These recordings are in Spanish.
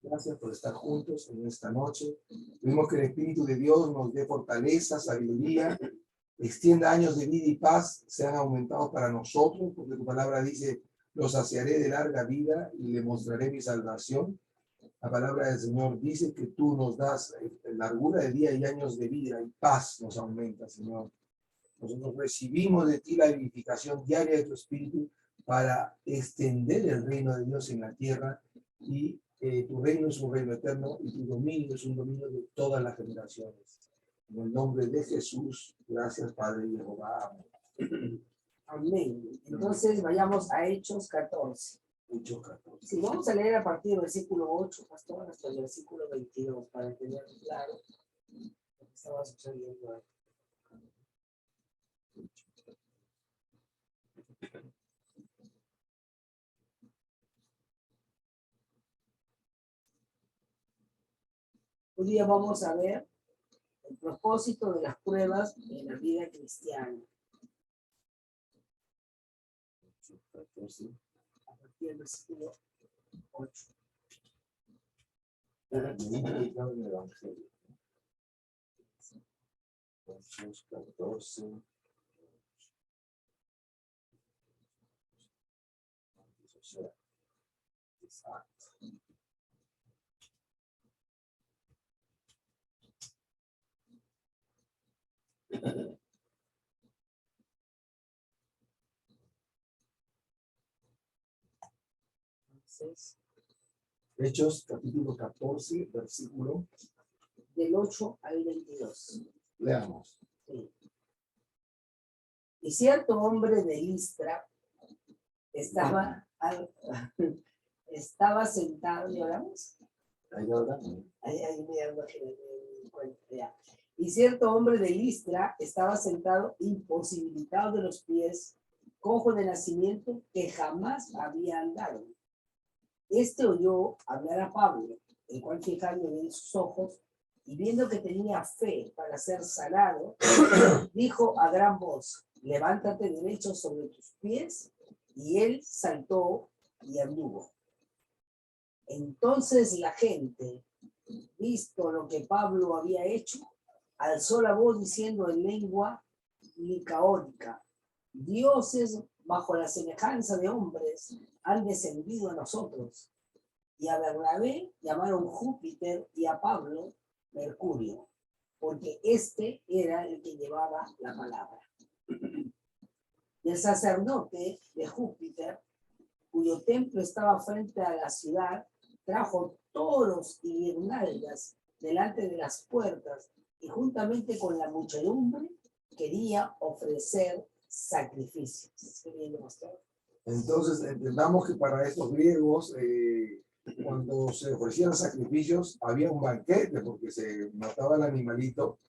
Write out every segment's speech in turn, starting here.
Gracias por estar juntos en esta noche. Pedimos que el Espíritu de Dios nos dé fortaleza, sabiduría, extienda años de vida y paz, sean aumentados para nosotros, porque tu palabra dice, los saciaré de larga vida y le mostraré mi salvación. La palabra del Señor dice que tú nos das largura de día y años de vida y paz nos aumenta, Señor. Nosotros recibimos de ti la vivificación diaria de tu Espíritu para extender el reino de Dios en la tierra, y tu reino es un reino eterno y tu dominio es un dominio de todas las generaciones. En el nombre de Jesús, gracias Padre Jehová. Amén. Amén. Entonces vayamos a Hechos 14. Hechos 14. Sí, vamos a leer a partir del versículo 8, pastor, hasta el versículo 22, para tener claro lo que estaba sucediendo ahí. Hoy día vamos a ver el propósito de las pruebas en la vida cristiana. A partir del versículo 8. El Evangelio. Hechos 14. Exacto. Entonces, Hechos capítulo 14, versículo. del 8 al 22. Leamos. Sí. Y cierto hombre de Listra estaba sentado, ¿y oramos? Ahí me hago que me encuentro, ya. Y cierto hombre de Listra estaba sentado imposibilitado de los pies, cojo de nacimiento, que jamás había andado. Este oyó hablar a Pablo, el cual, fijando en sus ojos y viendo que tenía fe para ser sanado, dijo a gran voz: levántate derecho sobre tus pies. Y él saltó y anduvo. Entonces la gente, visto lo que Pablo había hecho, alzó la voz diciendo en lengua licaónica: dioses bajo la semejanza de hombres han descendido a nosotros. Y a Bernabé llamaron Júpiter y a Pablo Mercurio, porque este era el que llevaba la palabra. Y el sacerdote de Júpiter, cuyo templo estaba frente a la ciudad, trajo toros y guirnaldas delante de las puertas, y juntamente con la muchedumbre quería ofrecer sacrificios. Entonces entendamos que para estos griegos, cuando se ofrecían sacrificios, había un banquete porque se mataba el animalito,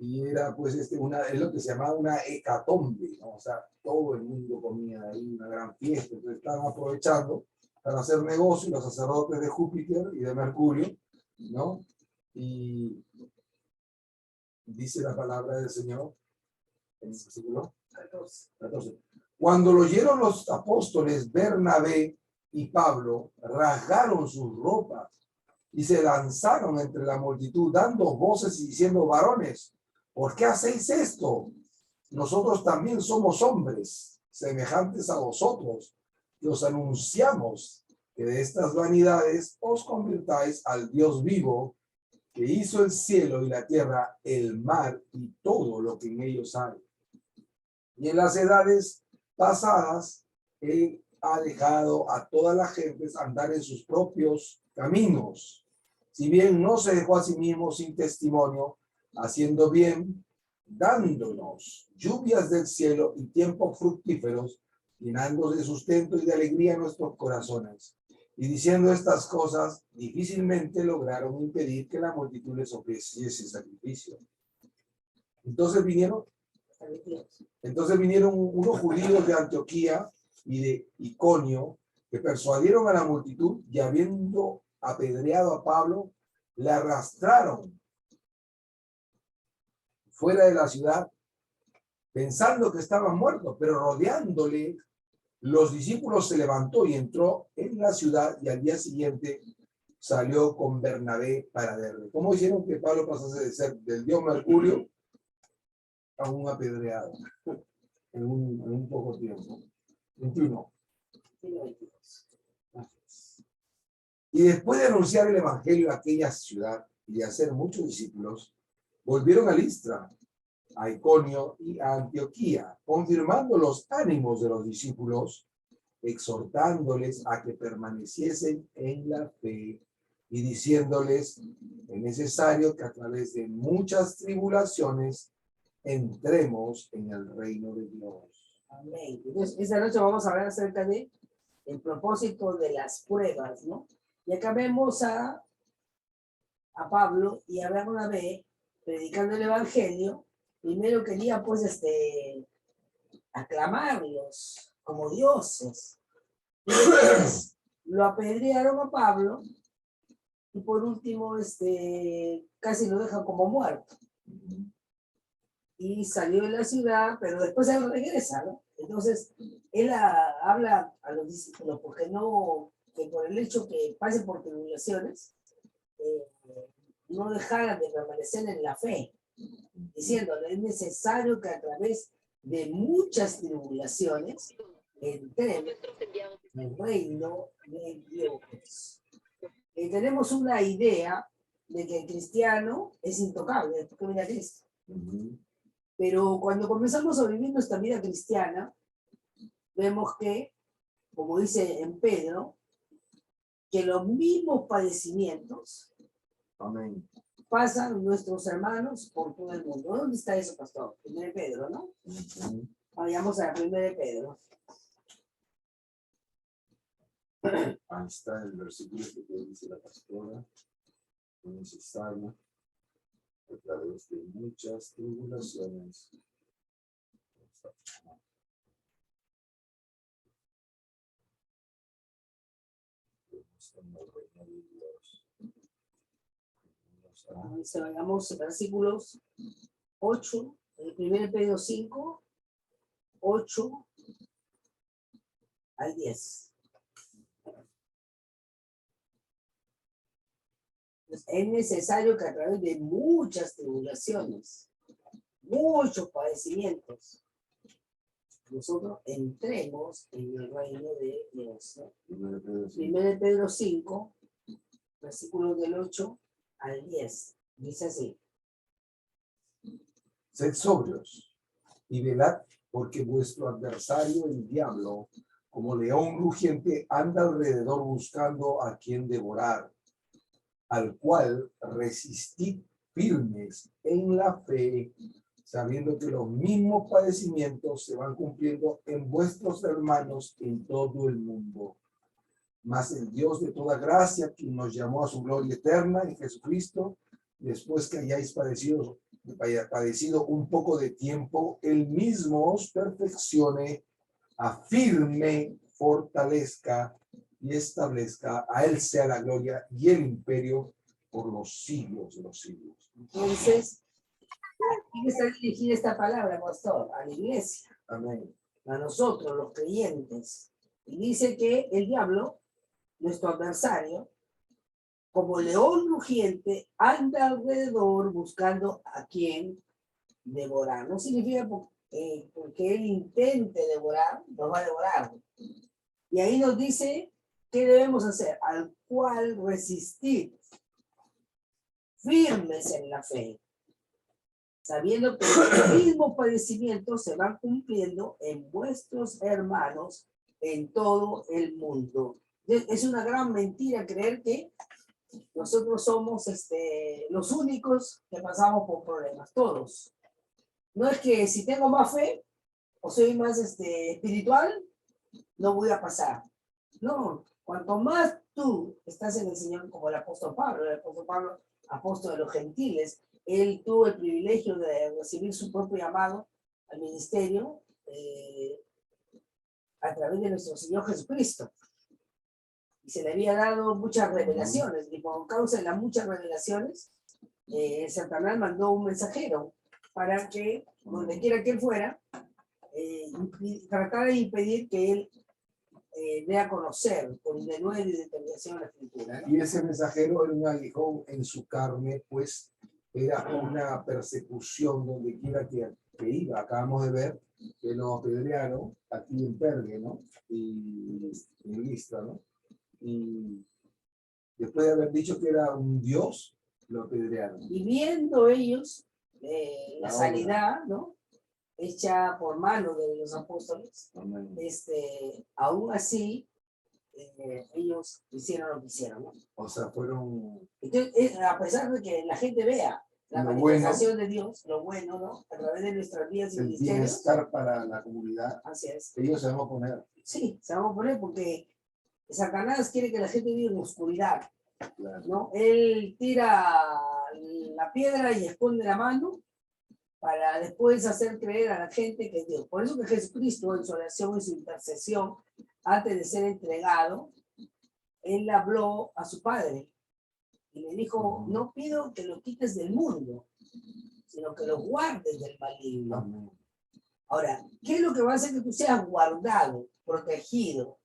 y era pues es lo que se llamaba una hecatombe, ¿no? O sea, todo el mundo comía ahí, una gran fiesta. Entonces estaban aprovechando para hacer negocio los sacerdotes de Júpiter y de Mercurio, ¿no? Y dice la palabra del Señor en el versículo 14. Cuando lo oyeron los apóstoles Bernabé y Pablo, rasgaron sus ropas y se lanzaron entre la multitud, dando voces y diciendo: varones, ¿por qué hacéis esto? Nosotros también somos hombres semejantes a vosotros, y os anunciamos que de estas vanidades os convirtáis al Dios vivo, que hizo el cielo y la tierra, el mar y todo lo que en ellos hay. Y en las edades pasadas, él ha dejado a todas las gentes andar en sus propios caminos, si bien no se dejó a sí mismo sin testimonio, haciendo bien, dándonos lluvias del cielo y tiempos fructíferos, llenando de sustento y de alegría nuestros corazones. Y diciendo estas cosas, difícilmente lograron impedir que la multitud les ofreciese sacrificio. Entonces vinieron unos judíos de Antioquía y de Iconio, que persuadieron a la multitud, y habiendo apedreado a Pablo, le arrastraron fuera de la ciudad, pensando que estaba muerto. Pero rodeándole, los discípulos, se levantó y entró en la ciudad, y al día siguiente salió con Bernabé para Derbe. ¿Cómo hicieron que Pablo pasase de ser del dios Mercurio a un apedreado en un poco tiempo? 21. Y después de anunciar el evangelio a aquella ciudad y de hacer muchos discípulos, volvieron a Listra, a Iconio y a Antioquía, confirmando los ánimos de los discípulos, exhortándoles a que permaneciesen en la fe y diciéndoles: es necesario que a través de muchas tribulaciones entremos en el reino de Dios. Amén. Entonces, esta noche vamos a hablar acerca de el propósito de las pruebas, ¿no? Y acá vemos a Pablo y a Bernabé predicando el evangelio. Primero quería, pues, aclamarlos como dioses. Y después lo apedrearon a Pablo y por último, casi lo dejan como muerto. Y salió de la ciudad, pero después él regresa, ¿no? Entonces, él habla a los discípulos porque no, que por el hecho que pasen por tribulaciones, no dejaran de permanecer en la fe, diciéndole: es necesario que a través de muchas tribulaciones entremos en el reino de Dios. Tenemos una idea de que el cristiano es intocable, porque viene a Cristo. Pero cuando comenzamos a vivir nuestra vida cristiana, vemos que, como dice en Pedro, que los mismos padecimientos Amén. pasan nuestros hermanos por todo el mundo. ¿Dónde está eso, pastor? Primero Pedro, ¿no? Vayamos a Primero Pedro. Ahí está el versículo que dice la pastora: es necesario a través de muchas tribulaciones. Vayamos versículos 8, el 1 Pedro 5, 8 al 10. Es necesario que a través de muchas tribulaciones, muchos padecimientos, nosotros entremos en el reino de Dios, ¿no? 1 Pedro 5, versículos del 8 al 10. Dice así: Sed sobrios y velad, porque vuestro adversario, el diablo, como león rugiente, anda alrededor buscando a quien devorar, al cual resistid firmes en la fe, sabiendo que los mismos padecimientos se van cumpliendo en vuestros hermanos en todo el mundo. Mas el Dios de toda gracia, quien nos llamó a su gloria eterna en Jesucristo, después que hayáis padecido un poco de tiempo, él mismo os perfeccione, afirme, fortalezca y establezca. A él sea la gloria y el imperio por los siglos de los siglos. Entonces, ¿a quién está dirigida esta palabra, pastor? A la iglesia. Amén. A nosotros, los creyentes. Y dice que el diablo, nuestro adversario, como león rugiente, anda alrededor buscando a quien devorar. No significa porque él intente devorar, nos va a devorar. Y ahí nos dice qué debemos hacer: al cual resistir, firmes en la fe, sabiendo que los mismos padecimientos se van cumpliendo en vuestros hermanos en todo el mundo. Es una gran mentira creer que nosotros somos los únicos que pasamos por problemas, todos. No es que si tengo más fe o soy más espiritual, no voy a pasar. No, cuanto más tú estás en el Señor, como el apóstol Pablo, apóstol de los gentiles, él tuvo el privilegio de recibir su propio llamado al ministerio a través de nuestro Señor Jesucristo. Y se le había dado muchas revelaciones, y por causa de las muchas revelaciones, Satanás mandó un mensajero para que, donde quiera que él fuera, tratara de impedir que él dé a conocer con denuedo y determinación a la escritura, ¿no? Y ese mensajero era un aguijón en su carne, pues era una persecución donde quiera que iba. Acabamos de ver que lo apedrearon aquí en Pergue, ¿no? Y en Listra, ¿no? Y después de haber dicho que era un dios, lo apedrearon. Y viendo ellos la Ahora. sanidad, ¿no? Hecha por mano de los apóstoles, Amén. aún así, ellos hicieron lo que hicieron, ¿no? O sea, fueron Entonces, a pesar de que la gente vea la Lo manifestación de Dios, lo bueno, ¿no? A través de nuestras vidas y el ministerios, bienestar para la comunidad. así es. Ellos se van a oponer. Sí, se vamos a poner porque Satanás quiere que la gente viva en oscuridad, Claro. ¿no? Él tira la piedra y esconde la mano para después hacer creer a la gente que es Dios. Por eso que Jesucristo en su oración y su intercesión, antes de ser entregado, él habló a su Padre y le dijo, no pido que lo quites del mundo, sino que lo guardes del maligno. Amén. Ahora, ¿qué es lo que va a hacer que tú seas guardado, protegido?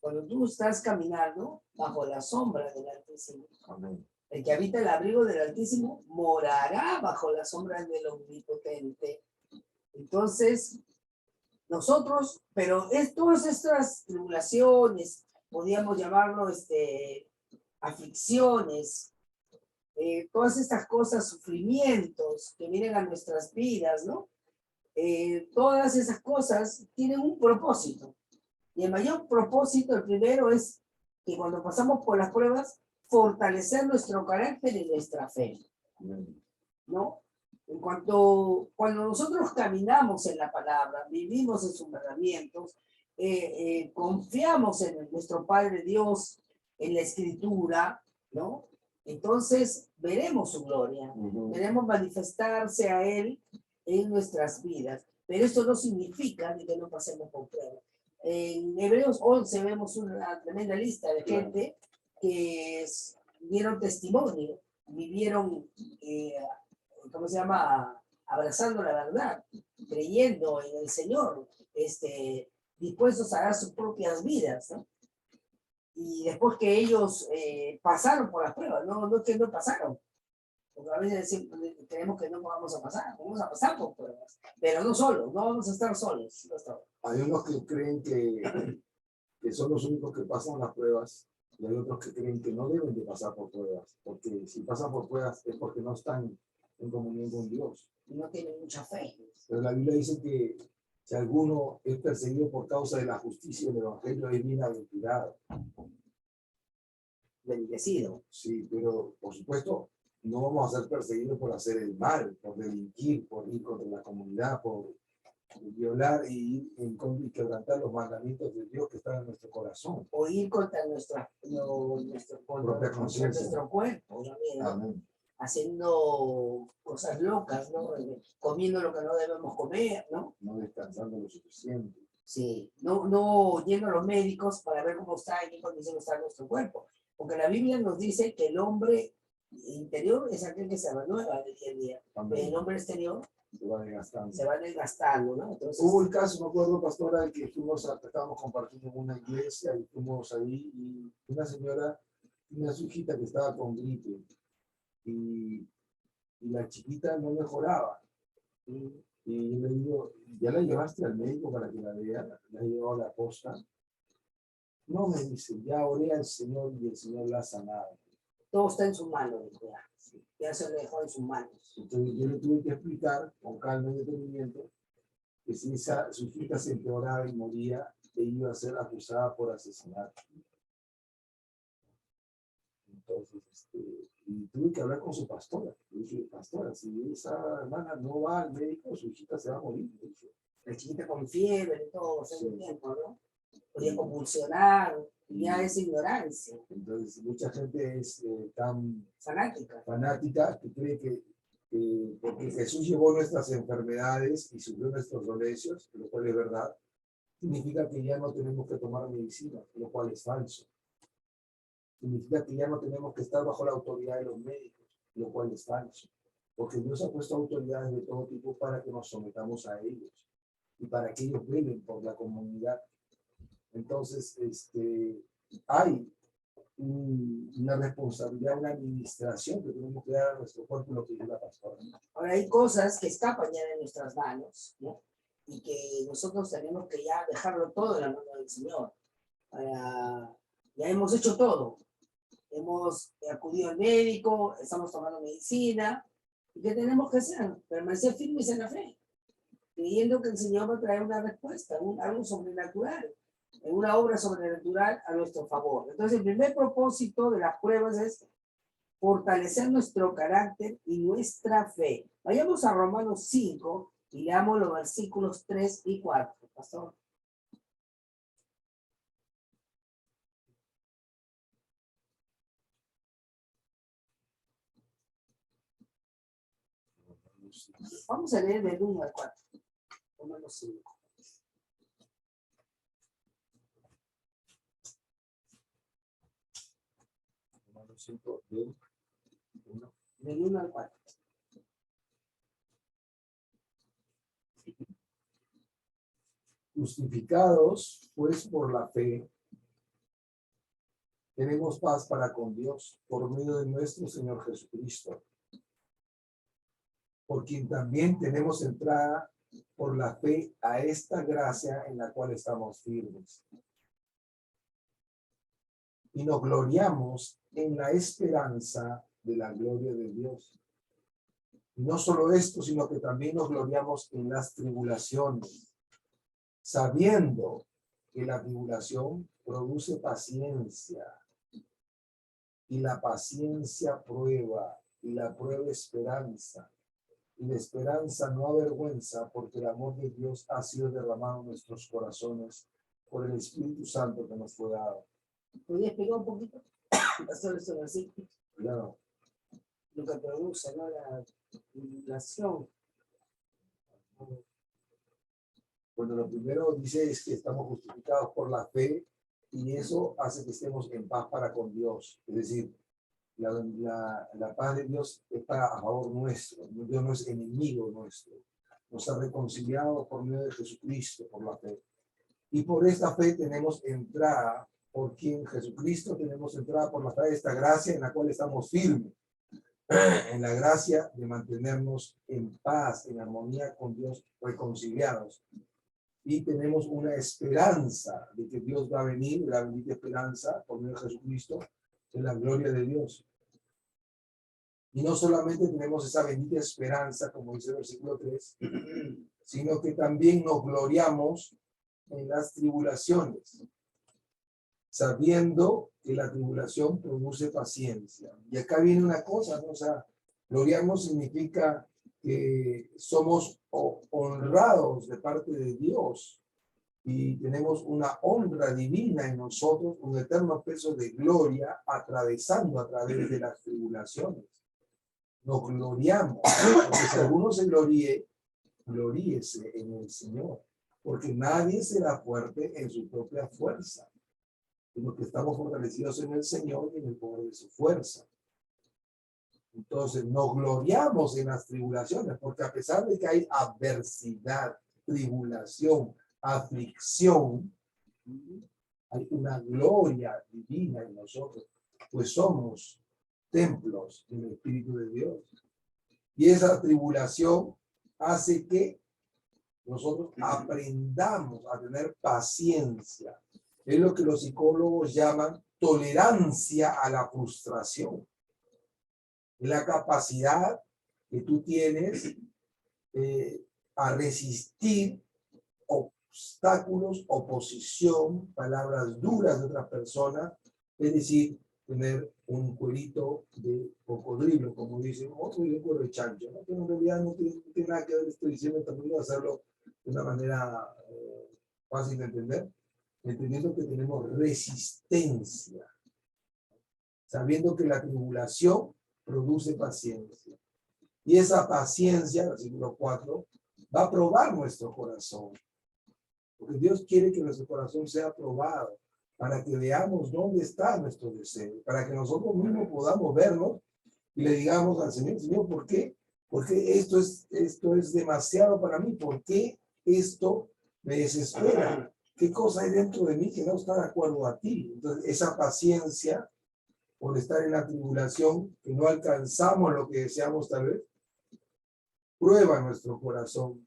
Cuando tú estás caminando bajo la sombra del Altísimo. Amén. El que habita el abrigo del Altísimo morará bajo la sombra del Omnipotente. Entonces, nosotros, pero todas estas tribulaciones, podríamos llamarlo aflicciones, todas estas cosas, sufrimientos que vienen a nuestras vidas, ¿no? Todas esas cosas tienen un propósito. Y el mayor propósito, el primero, es que cuando pasamos por las pruebas, fortalecer nuestro carácter y nuestra fe, ¿no? Cuando nosotros caminamos en la palabra, vivimos en sus mandamientos, confiamos en nuestro Padre Dios, en la Escritura, ¿no? Entonces veremos su gloria, veremos manifestarse a Él en nuestras vidas. Pero esto no significa que no pasemos por pruebas. En Hebreos 11 vemos una tremenda lista de gente que dieron testimonio, vivieron, ¿cómo se llama? Abrazando la verdad, creyendo en el Señor, dispuestos a dar sus propias vidas, ¿no? Y después que ellos pasaron por las pruebas, no es que no pasaron, porque a veces creemos que no vamos a pasar por pruebas, pero no solos, no vamos a estar solos. No estamos. Hay unos que creen que son los únicos que pasan las pruebas y hay otros que creen que no deben de pasar por pruebas, porque si pasan por pruebas es porque no están en comunión con Dios. Y no tienen mucha fe. Pero la Biblia dice que si alguno es perseguido por causa de la justicia del Evangelio es bienaventurado. Bendecido. Sí, pero por supuesto no vamos a ser perseguidos por hacer el mal, por delinquir, por ir contra la comunidad, por violar y ir en contra y quebrantar los mandamientos de Dios que están en nuestro corazón. O ir contra nuestro cuerpo, ¿no? Amén. Haciendo cosas locas, ¿no? Comiendo lo que no debemos comer, ¿no? No descansando lo suficiente. Sí, no yendo a los médicos para ver cómo está, en qué condición está nuestro cuerpo. Porque la Biblia nos dice que el hombre interior es aquel que se renueva de día en día. El hombre exterior se va desgastando, ¿no? Entonces, hubo el caso, me acuerdo, pastora, de que estábamos compartiendo en una iglesia y fuimos ahí y una señora, una su hijita que estaba con gripe y la chiquita no mejoraba. Y yo le digo, ¿ya la llevaste al médico para que la vea? ¿La has llevado a la posta? No, me dice, ya oré al Señor y el Señor la ha sanado. todo está en sus manos, ya se le dejó en sus manos. Entonces yo le tuve que explicar con calma y detenimiento que si su hijita se empeoraba y moría, ella iba a ser acusada por asesinato. Entonces, y tuve que hablar con su pastora. Le dije, pastora, si esa hermana no va al médico, su hijita se va a morir. La chiquita con fiebre y todo, hace Sí. tiempo, ¿no? Podía convulsionar, ya es ignorancia. Entonces, mucha gente es tan fanática que cree que porque Jesús llevó nuestras enfermedades y sufrió nuestros dolencias, lo cual es verdad, significa que ya no tenemos que tomar medicina, lo cual es falso. Significa que ya no tenemos que estar bajo la autoridad de los médicos, lo cual es falso. Porque Dios ha puesto autoridades de todo tipo para que nos sometamos a ellos y para que ellos velen por la comunidad. Entonces, hay una responsabilidad, una administración que tenemos que dar a nuestro cuerpo, lo que dice la pastora. Ahora hay cosas que escapan ya de nuestras manos, ¿no? Y que nosotros tenemos que ya dejarlo todo en la mano del Señor. Ya hemos hecho todo. Hemos acudido al médico, estamos tomando medicina. ¿Y qué tenemos que hacer? Permanecer firmes en la fe, creyendo que el Señor va a traer una respuesta, algo sobrenatural, una obra sobrenatural a nuestro favor. Entonces, el primer propósito de las pruebas es fortalecer nuestro carácter y nuestra fe. Vayamos a Romanos 5 y leamos los versículos 3 y 4, pastor. Vamos a leer del 1 al 4. Romanos 5. Romanos 5, del 1. Del 1 al 4. Justificados, pues, por la fe, tenemos paz para con Dios por medio de nuestro Señor Jesucristo, por quien también tenemos entrada por la fe a esta gracia en la cual estamos firmes. Y nos gloriamos en la esperanza de la gloria de Dios. Y no solo esto, sino que también nos gloriamos en las tribulaciones, sabiendo que la tribulación produce paciencia, y la paciencia prueba, y la prueba esperanza. Y la esperanza no avergüenza, porque el amor de Dios ha sido derramado en nuestros corazones por el Espíritu Santo que nos fue dado. ¿Podrías explicar un poquito? Pastor, este versículo. Claro. Lo que produce, ¿no? La tribulación. Bueno, lo primero dice es que estamos justificados por la fe y eso hace que estemos en paz para con Dios. Es decir, la paz de Dios está a favor nuestro. Dios no es enemigo nuestro. Nos ha reconciliado por medio de Jesucristo, por la fe. Y por esta fe tenemos entrada, por quien Jesucristo tenemos entrada por la fe de esta gracia en la cual estamos firmes. En la gracia de mantenernos en paz, en armonía con Dios, reconciliados. Y tenemos una esperanza de que Dios va a venir, la bendita esperanza por medio de Jesucristo, en la gloria de Dios. Y no solamente tenemos esa bendita esperanza, como dice el versículo 3, sino que también nos gloriamos en las tribulaciones, sabiendo que la tribulación produce paciencia. Y acá viene una cosa, ¿no? O sea, gloriamos significa que somos honrados de parte de Dios y tenemos una honra divina en nosotros, un eterno peso de gloria atravesando a través de las tribulaciones. Nos gloriamos, porque si alguno se gloríe, gloríese en el Señor, porque nadie será fuerte en su propia fuerza, sino que estamos fortalecidos en el Señor y en el poder de su fuerza. Entonces nos gloriamos en las tribulaciones, porque a pesar de que hay adversidad, tribulación, aflicción, hay una gloria divina en nosotros, pues somos templos del Espíritu de Dios. Y esa tribulación hace que nosotros aprendamos a tener paciencia. Es lo que los psicólogos llaman tolerancia a la frustración. Es la capacidad que tú tienes a resistir obstáculos, oposición, palabras duras de otras personas, es decir, tener un cuerito de cocodrilo, como dicen, otro de cuero de chancho, ¿no? Pero en realidad no tiene nada que ver, estoy diciendo también de hacerlo de una manera fácil de entender, entendiendo que tenemos resistencia, sabiendo que la tribulación produce paciencia. Y esa paciencia, versículo 4, va a probar nuestro corazón. Porque Dios quiere que nuestro corazón sea probado para que veamos dónde está nuestro deseo, para que nosotros mismos podamos vernos y le digamos al Señor, Señor, ¿por qué? Porque esto es demasiado para mí. ¿Por qué esto me desespera? ¿qué cosa hay dentro de mí que no está de acuerdo a ti? Entonces, esa paciencia por estar en la tribulación, que no alcanzamos lo que deseamos tal vez, prueba nuestro corazón.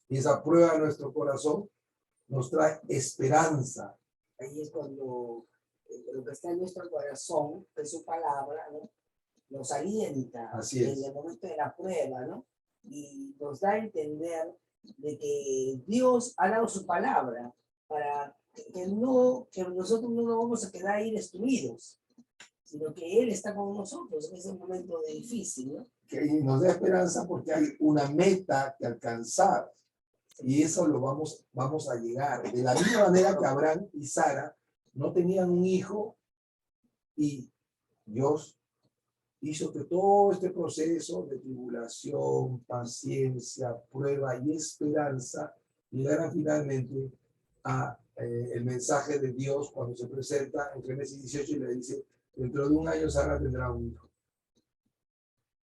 Y esa prueba de nuestro corazón nos trae esperanza. Ahí es cuando lo que está en nuestro corazón, que es su palabra, ¿no? Nos alienta Así es. en el momento de la prueba, ¿no? Y nos da a entender de que Dios ha dado su palabra para que nosotros no nos vamos a quedar ahí destruidos, sino que Él está con nosotros en ese momento de difícil, ¿no? Que nos da esperanza porque hay una meta que alcanzar. Y eso lo vamos a llegar. De la misma manera que Abraham y Sara no tenían un hijo y Dios hizo que todo este proceso de tribulación, paciencia, prueba y esperanza llegara finalmente a el mensaje de Dios cuando se presenta en Génesis 18 y le dice, dentro de un año Sara tendrá un hijo.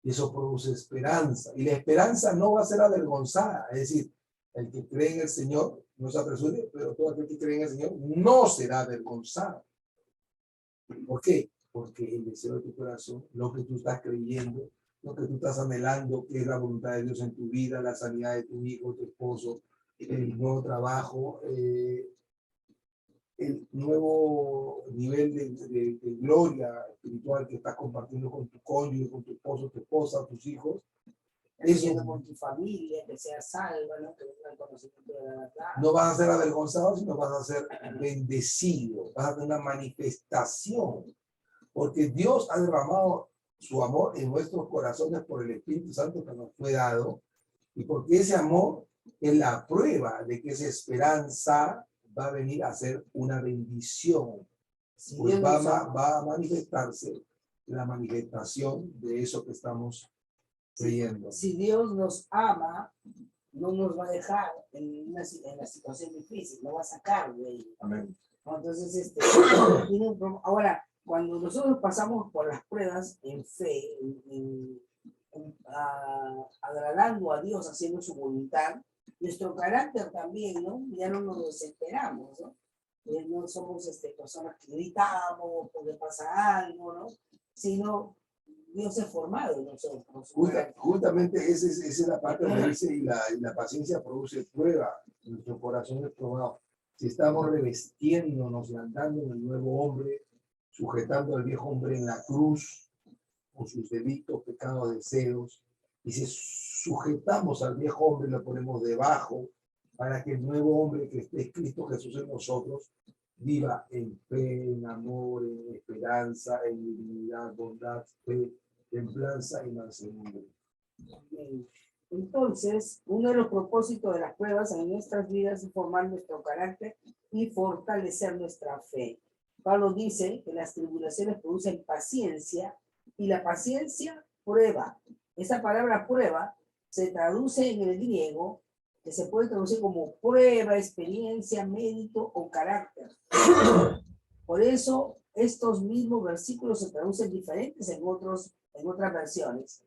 Y eso produce esperanza. Y la esperanza no va a ser avergonzada. Es decir, el que cree en el Señor no se apresure, pero todo aquel que cree en el Señor no será avergonzado. ¿Por qué? Porque el deseo de tu corazón, lo que tú estás creyendo, lo que tú estás anhelando, que es la voluntad de Dios en tu vida, la sanidad de tu hijo, tu esposo, el nuevo trabajo, el nuevo nivel de gloria espiritual que estás compartiendo con tu cónyuge, con tu esposo, tu esposa, tus hijos. Eso con tu familia, que sea salva, ¿no? Que tenga el conocimiento de la verdad. No vas a ser avergonzado, sino vas a ser bendecido, vas a tener una manifestación, porque Dios ha derramado su amor en nuestros corazones por el Espíritu Santo que nos fue dado, y porque ese amor es la prueba de que esa esperanza va a venir a ser una bendición, pues va a manifestarse la manifestación de eso que estamos creyendo. Si Dios nos ama, no nos va a dejar en la situación difícil, nos va a sacar de ahí. Amén. Entonces, ahora, cuando nosotros pasamos por las pruebas en fe, agradando a Dios, haciendo su voluntad, nuestro carácter también, ¿no? Ya no nos desesperamos, ¿no? No somos personas que gritamos porque pasa algo, ¿no? Sino Dios es formado en nosotros. Justamente esa es la parte donde dice, y la paciencia produce prueba, nuestro corazón es probado. Si estamos revestiéndonos y andando en el nuevo hombre, sujetando al viejo hombre en la cruz, con sus delitos, pecados, deseos, y si sujetamos al viejo hombre, lo ponemos debajo, para que el nuevo hombre que esté Cristo Jesús en nosotros, viva en fe, en amor, en esperanza, en dignidad, bondad, fe, templanza y mansedumbre. Entonces, uno de los propósitos de las pruebas en nuestras vidas es formar nuestro carácter y fortalecer nuestra fe. Pablo dice que las tribulaciones producen paciencia y la paciencia prueba. Esa palabra prueba se traduce en el griego, que se puede traducir como prueba, experiencia, mérito o carácter. Por eso, estos mismos versículos se traducen diferentes en otras versiones.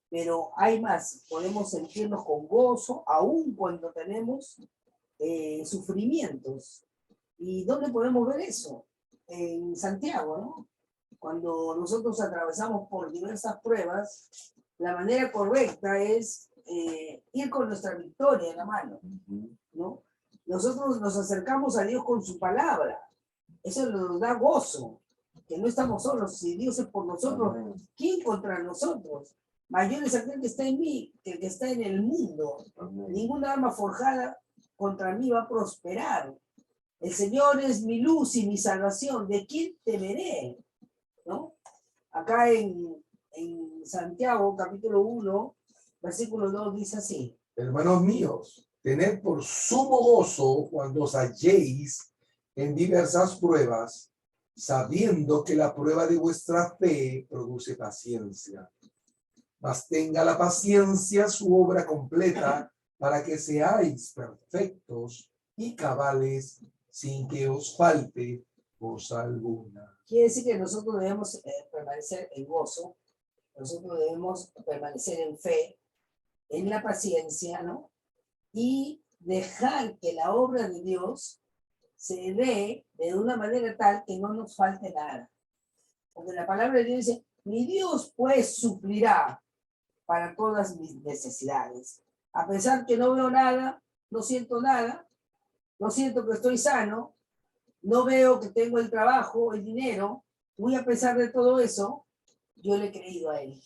Pero hay más, podemos sentirnos con gozo aún cuando tenemos sufrimientos. ¿Y dónde podemos ver eso? En Santiago, ¿no? Cuando nosotros atravesamos por diversas pruebas, la manera correcta es ir con nuestra victoria en la mano, ¿no? Nosotros nos acercamos a Dios con su palabra. Eso nos da gozo, que no estamos solos. Si Dios es por nosotros, ¿quién contra nosotros? Mayor es aquel que está en mí que el que está en el mundo. Ninguna arma forjada contra mí va a prosperar. El Señor es mi luz y mi salvación. ¿De quién temeré? ¿No? Acá en Santiago, capítulo 1, versículo 2, dice así. Hermanos míos, tened por sumo gozo cuando os halléis en diversas pruebas, sabiendo que la prueba de vuestra fe produce paciencia. Mas tenga la paciencia su obra completa, para que seáis perfectos y cabales, sin que os falte cosa alguna. Quiere decir que nosotros debemos permanecer en gozo, nosotros debemos permanecer en fe, en la paciencia, ¿no? Y dejar que la obra de Dios se dé de una manera tal que no nos falte nada. Porque la palabra de Dios dice, mi Dios pues suplirá para todas mis necesidades. A pesar que no veo nada, no siento nada, no siento que estoy sano, no veo que tengo el trabajo, el dinero, muy a pesar de todo eso, yo le he creído a Él.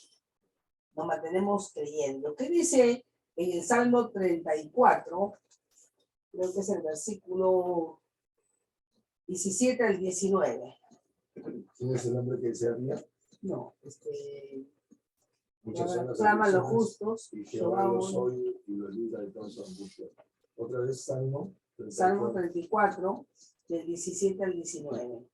Nos mantenemos creyendo. ¿Qué dice en el Salmo 34? Creo que es el versículo 17 al 19. ¿Quién es el hombre que se había? No, Muchas son las claman los aflicciones, justos, y Jehová los oye y los libra de toda su angustia. Otra vez Salmo 34. Salmo 34, del 17 al 19.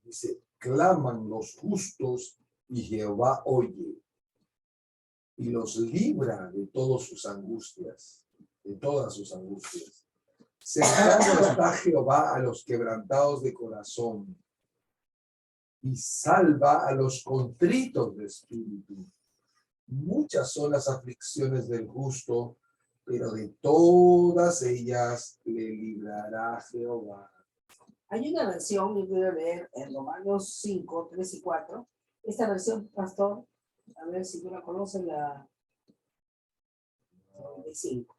Dice, claman los justos y Jehová oye y los libra de todas sus angustias, de todas sus angustias. Cercano está Jehová a los quebrantados de corazón y salva a los contritos de espíritu. Muchas son las aflicciones del justo, pero de todas ellas le librará Jehová. Hay una versión, yo quiero leer en Romanos 5, 3 y 4. Esta versión, pastor, a ver si tú la conoces, la 95.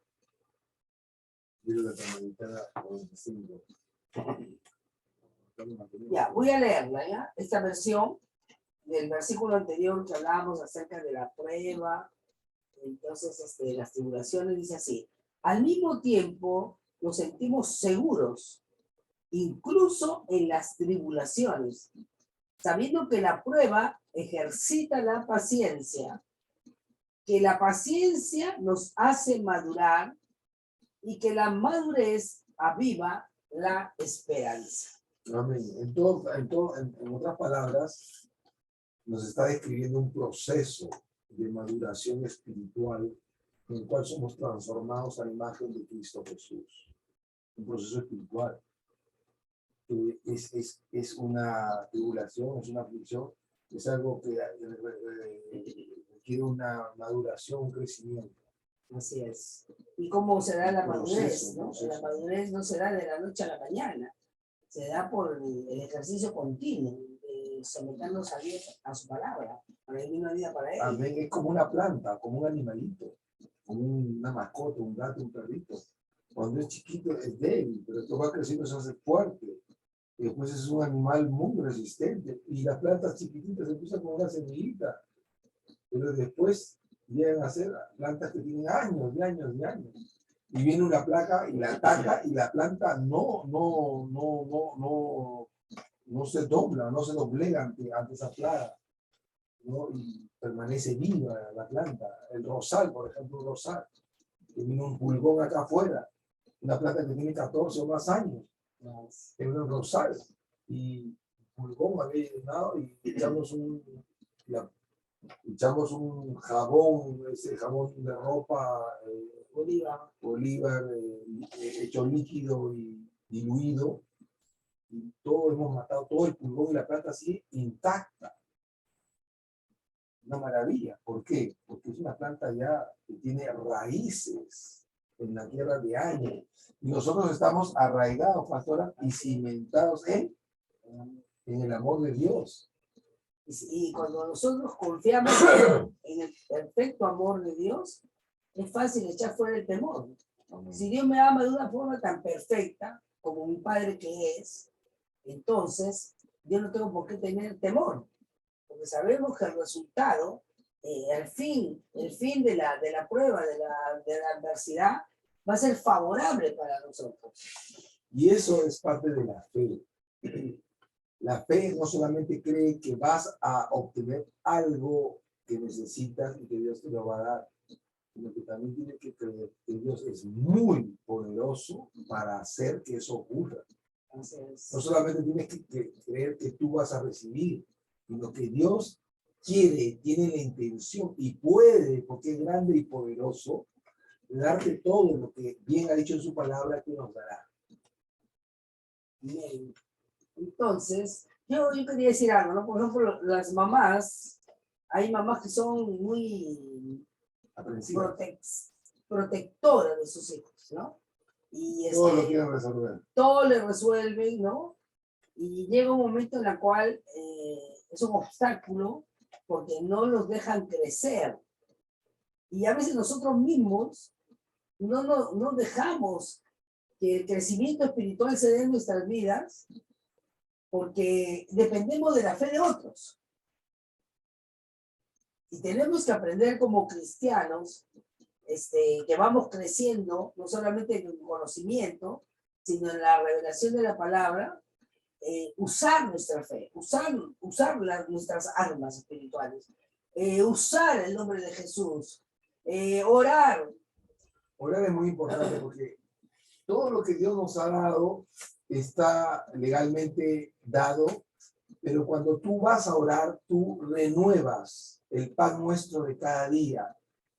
Ya, voy a leerla, ¿ya? Esta versión del versículo anterior que hablábamos acerca de la prueba, entonces las tribulaciones, dice así: al mismo tiempo nos sentimos seguros, incluso en las tribulaciones, sabiendo que la prueba ejercita la paciencia, que la paciencia nos hace madurar y que la madurez aviva la esperanza. Amén. En otras palabras, nos está describiendo un proceso de maduración espiritual en el cual somos transformados a la imagen de Cristo Jesús. Un proceso espiritual. Es una tribulación, es una aflicción, es algo que requiere una maduración, un crecimiento. Así es. ¿Y cómo se da la Proceso, madurez? ¿No? proceso. La madurez no se da de la noche a la mañana, se da por el ejercicio continuo, someternos a Dios, a su palabra, para vivir una vida para Él. Amén. Es como una planta, como un animalito, como una mascota, un gato, un perrito. Cuando es chiquito es débil, pero esto va creciendo, se hace fuerte. Y después es un animal muy resistente. Y las plantas chiquititas empiezan con una semillita, pero después llegan a ser plantas que tienen años y años y años. Y viene una plaga y la ataca y la planta no se dobla, no se doblega ante esa plaga, ¿no? Y permanece viva la planta. El rosal, por ejemplo, un rosal, que viene un pulgón acá afuera, una planta que tiene 14 o más años, es un rosal, y pulgón había llenado y echamos un jabón, ese jabón de ropa, Bolívar hecho líquido y diluido, y todo hemos matado, todo el pulgón y la planta así intacta. Una maravilla. ¿Por qué? Porque es una planta ya que tiene raíces en la tierra de años. Y nosotros estamos arraigados, pastora, y cimentados en el amor de Dios. Y cuando nosotros confiamos en el perfecto amor de Dios, es fácil echar fuera el temor. Si Dios me ama de una forma tan perfecta como mi Padre que es, entonces yo no tengo por qué tener temor, porque sabemos que el resultado, el fin de la prueba, de la adversidad, va a ser favorable para nosotros. Y eso es parte de la fe. La fe no solamente cree que vas a obtener algo que necesitas y que Dios te lo va a dar, sino que también tiene que creer que Dios es muy poderoso para hacer que eso ocurra. No solamente tienes que creer que tú vas a recibir, sino que Dios quiere, tiene la intención y puede, porque es grande y poderoso, darte todo lo que bien ha dicho en su palabra que nos dará. Bien. Entonces, yo quería decir algo, ¿no? Por ejemplo, las mamás, hay mamás que son muy Aprensiva. protectoras de sus hijos, ¿no? Y Todo lo quieren resolver. todo le resuelven, ¿no? Y llega un momento en el cual es un obstáculo porque no los dejan crecer. Y a veces nosotros mismos no dejamos que el crecimiento espiritual se dé en nuestras vidas porque dependemos de la fe de otros. Y tenemos que aprender como cristianos que vamos creciendo, no solamente en el conocimiento, sino en la revelación de la palabra, usar nuestra fe, usar nuestras armas espirituales, usar el nombre de Jesús, orar. Orar es muy importante porque todo lo que Dios nos ha dado está legalmente dado, pero cuando tú vas a orar, tú renuevas el pan nuestro de cada día.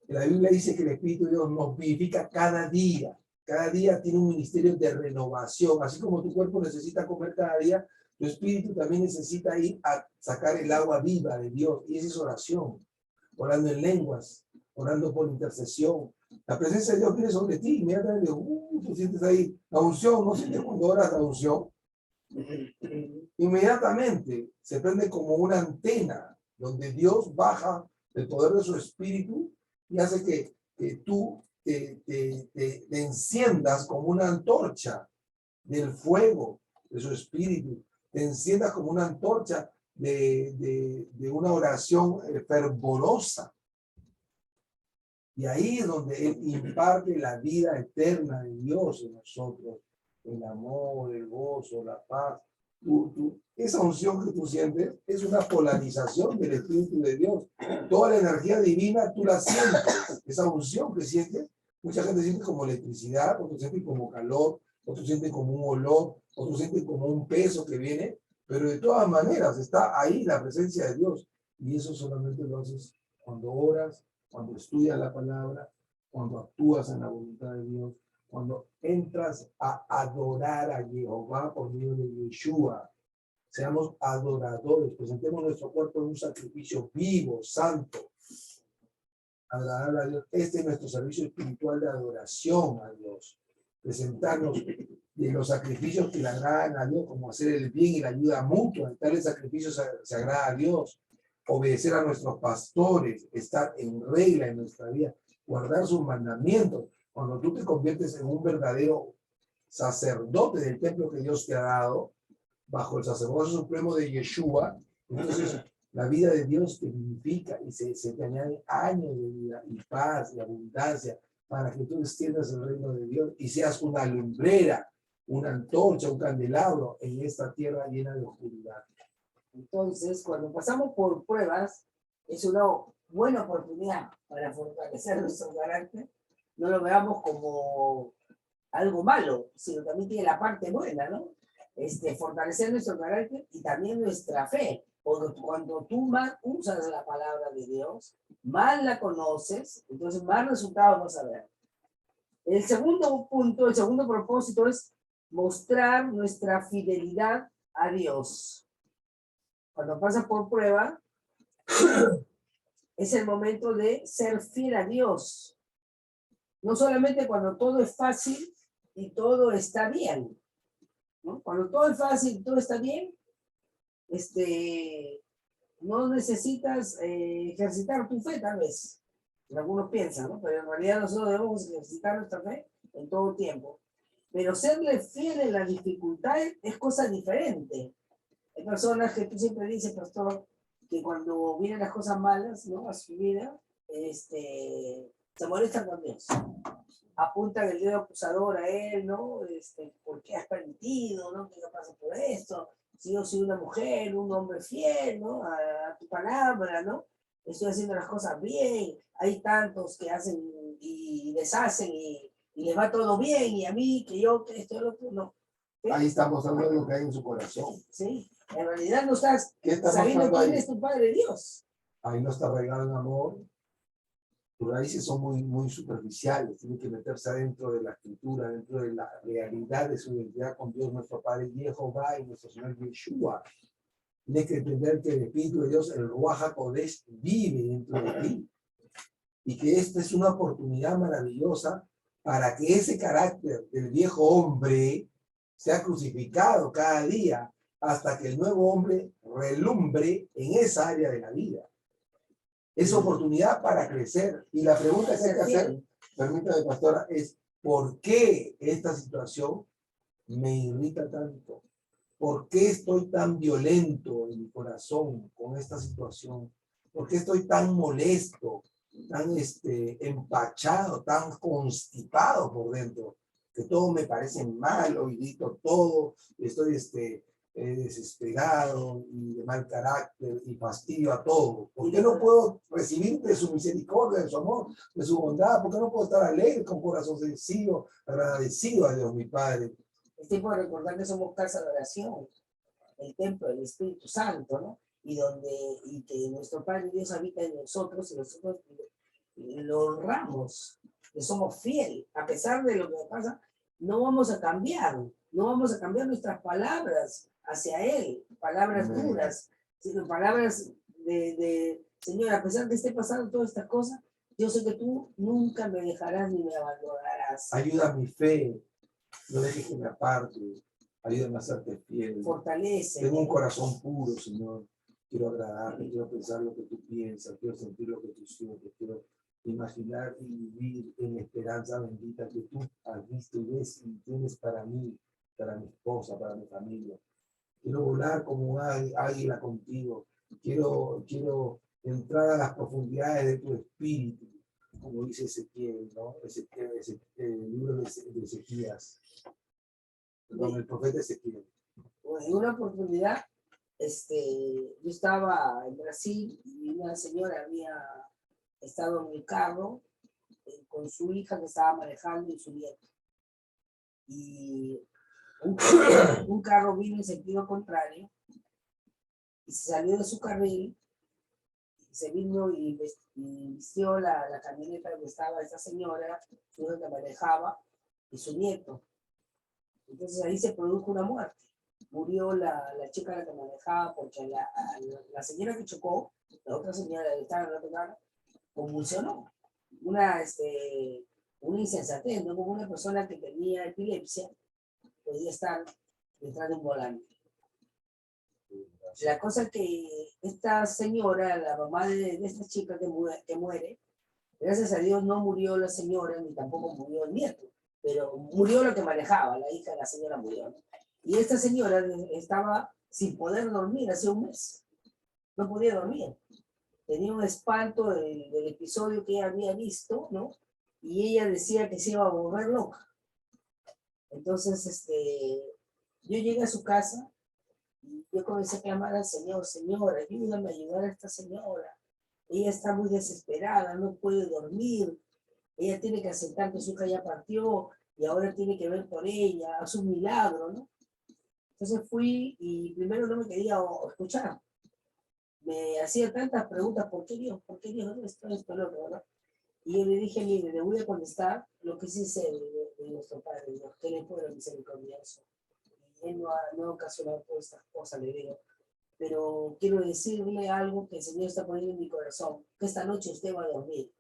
La Biblia dice que el Espíritu de Dios nos vivifica cada día. Cada día tiene un ministerio de renovación. Así como tu cuerpo necesita comer cada día, tu espíritu también necesita ir a sacar el agua viva de Dios. Y esa es oración. Orando en lenguas, orando por intercesión. La presencia de Dios viene sobre ti. Inmediatamente, tú sientes ahí la unción. ¿No sientes cuando oras la unción? Inmediatamente se prende como una antena donde Dios baja el poder de su espíritu y hace que tú te enciendas como una antorcha del fuego de su espíritu, te enciendas como una antorcha de una oración fervorosa. Y ahí es donde Él imparte la vida eterna de Dios en nosotros, el amor, el gozo, la paz. Esa unción que tú sientes es una polarización del Espíritu de Dios. Toda la energía divina tú la sientes. Esa unción que sientes, mucha gente siente como electricidad, otros sienten como calor, otros sienten como un olor, otros sienten como un peso que viene, pero de todas maneras está ahí la presencia de Dios. Y eso solamente lo haces cuando oras, cuando estudias la palabra, cuando actúas en la voluntad de Dios, cuando entras a adorar a Jehová por medio de Yeshua. Seamos adoradores, presentemos nuestro cuerpo en un sacrificio vivo, santo, agradable a Dios. Este es nuestro servicio espiritual de adoración a Dios. Presentarnos de los sacrificios que le agradan a Dios, como hacer el bien y la ayuda mutua. Tal sacrificio se agrada a Dios. Obedecer a nuestros pastores, estar en regla en nuestra vida, guardar sus mandamientos. Cuando tú te conviertes en un verdadero sacerdote del templo que Dios te ha dado, bajo el sacerdocio supremo de Yeshua, entonces la vida de Dios te vivifica y se te añaden años de vida y paz y abundancia para que tú extiendas el reino de Dios y seas una lumbrera, una antorcha, un candelabro en esta tierra llena de oscuridad. Entonces, cuando pasamos por pruebas, es una buena oportunidad para fortalecer nuestro carácter. No lo veamos como algo malo, sino también tiene la parte buena, ¿no? Fortalecer nuestro carácter y también nuestra fe. Porque cuando tú más usas la palabra de Dios, más la conoces, entonces más resultados vas a ver. El segundo punto, el segundo propósito es mostrar nuestra fidelidad a Dios. Cuando pasas por prueba, es el momento de ser fiel a Dios. No solamente cuando todo es fácil y todo está bien, ¿no? Cuando todo es fácil y todo está bien, no necesitas ejercitar tu fe, tal vez. Algunos piensan, ¿no? Pero en realidad nosotros debemos ejercitar nuestra fe en todo tiempo. Pero serle fiel en la dificultad es cosa diferente. Hay personas que tú siempre dices, pastor, que cuando vienen las cosas malas, ¿no? A su vida, se molestan con Dios. Apuntan el dedo acusador a él, ¿no? ¿Por qué has permitido, no? Que no pase por esto. Si yo soy una mujer, un hombre fiel, ¿no? A tu palabra, ¿no? Estoy haciendo las cosas bien. Hay tantos que hacen y deshacen y les va todo bien, y a mí, que yo, que esto, lo otro, no. ¿Sí? Ahí está mostrando lo que hay en su corazón. Sí, en realidad no estás ¿Qué está sabiendo quién ahí? es tu Padre Dios. Ahí no está regado en amor. tus raíces son muy superficiales, tienen que meterse adentro de la escritura, dentro de la realidad de su identidad con Dios, nuestro Padre, y Jehová y nuestro Señor Yeshua. Tienes que entender que el Espíritu de Dios, el Ruach HaKodesh, vive dentro de ti. Y que esta es una oportunidad maravillosa para que ese carácter del viejo hombre sea crucificado cada día hasta que el nuevo hombre relumbre en esa área de la vida. Es oportunidad para crecer. Y la pregunta que hay que hacer, permítame, pastora, es ¿por qué esta situación me irrita tanto? ¿Por qué estoy tan violento en mi corazón con esta situación? ¿Por qué estoy tan molesto, tan empachado, tan constipado por dentro? Que todo me parece mal, hoy grito todo, estoy desesperado y de mal carácter y fastidio a todo. ¿Por qué no puedo recibir de su misericordia, de su amor, de su bondad? ¿Por qué no puedo estar alegre, con corazón sencillo, agradecido a Dios mi Padre? Es tiempo de recordar que somos casa de oración, el templo del Espíritu Santo, ¿no? Y que nuestro Padre Dios habita en nosotros y nosotros lo honramos, que somos fieles, a pesar de lo que pasa, no vamos a cambiar, no vamos a cambiar nuestras palabras hacia Él, palabras duras, sino palabras Señor, a pesar de que esté pasando todas estas cosas, yo sé que tú nunca me dejarás ni me abandonarás. Ayuda a mi fe, no dejes que me aparte, ayúdame a serte fiel. Fortalece. Tengo un corazón puro, Señor. Quiero agradarte, quiero pensar lo que tú piensas, quiero sentir lo que tú sientes, quiero imaginar y vivir en esperanza bendita que tú has visto y ves y tienes para mí, para mi esposa, para mi familia. Quiero volar como un águila contigo. Quiero entrar a las profundidades de tu espíritu, como dice Ezequiel, ¿no? El libro de Ezequías. Perdón, el profeta Ezequiel. En una oportunidad, yo estaba en Brasil y una señora había estado en mi carro con su hija que estaba manejando y su nieto. Y un carro vino en sentido contrario y se salió de su carril, se vino y vistió la camioneta donde estaba esta señora, su hija que manejaba, y su nieto. Entonces ahí se produjo una muerte. Murió la chica que manejaba porque la señora que chocó, la otra señora que estaba en la otra cara, convulsionó. Una insensatez, ¿no? Como una persona que tenía epilepsia podía estar detrás de un volante. La cosa es que esta señora, la mamá de esta chica que muere, gracias a Dios no murió la señora ni tampoco murió el nieto, pero murió lo que manejaba, la hija de la señora murió, ¿no? Y esta señora estaba sin poder dormir hace un mes, no podía dormir. Tenía un espanto del episodio que ella había visto, ¿no? Y ella decía que se iba a volver loca. Entonces, yo llegué a su casa y yo comencé a clamar al Señor, Señor, ayúdame a ayudar a esta señora. Ella está muy desesperada, no puede dormir. Ella tiene que aceptar que su hija ya partió y ahora tiene que ver por ella, hace un milagro, ¿no? Entonces fui y primero no me quería escuchar. Me hacía tantas preguntas, ¿por qué Dios? ¿Por qué Dios? Esto, lo otro, ¿no? Y yo le dije, mire, le voy a contestar lo que sí sé de nuestro Padre Dios, que Él es pueblo misericordioso. Y Él no ha ocasionado todas estas cosas, le digo. Pero quiero decirle algo que el Señor está poniendo en mi corazón, que esta noche usted va a dormir.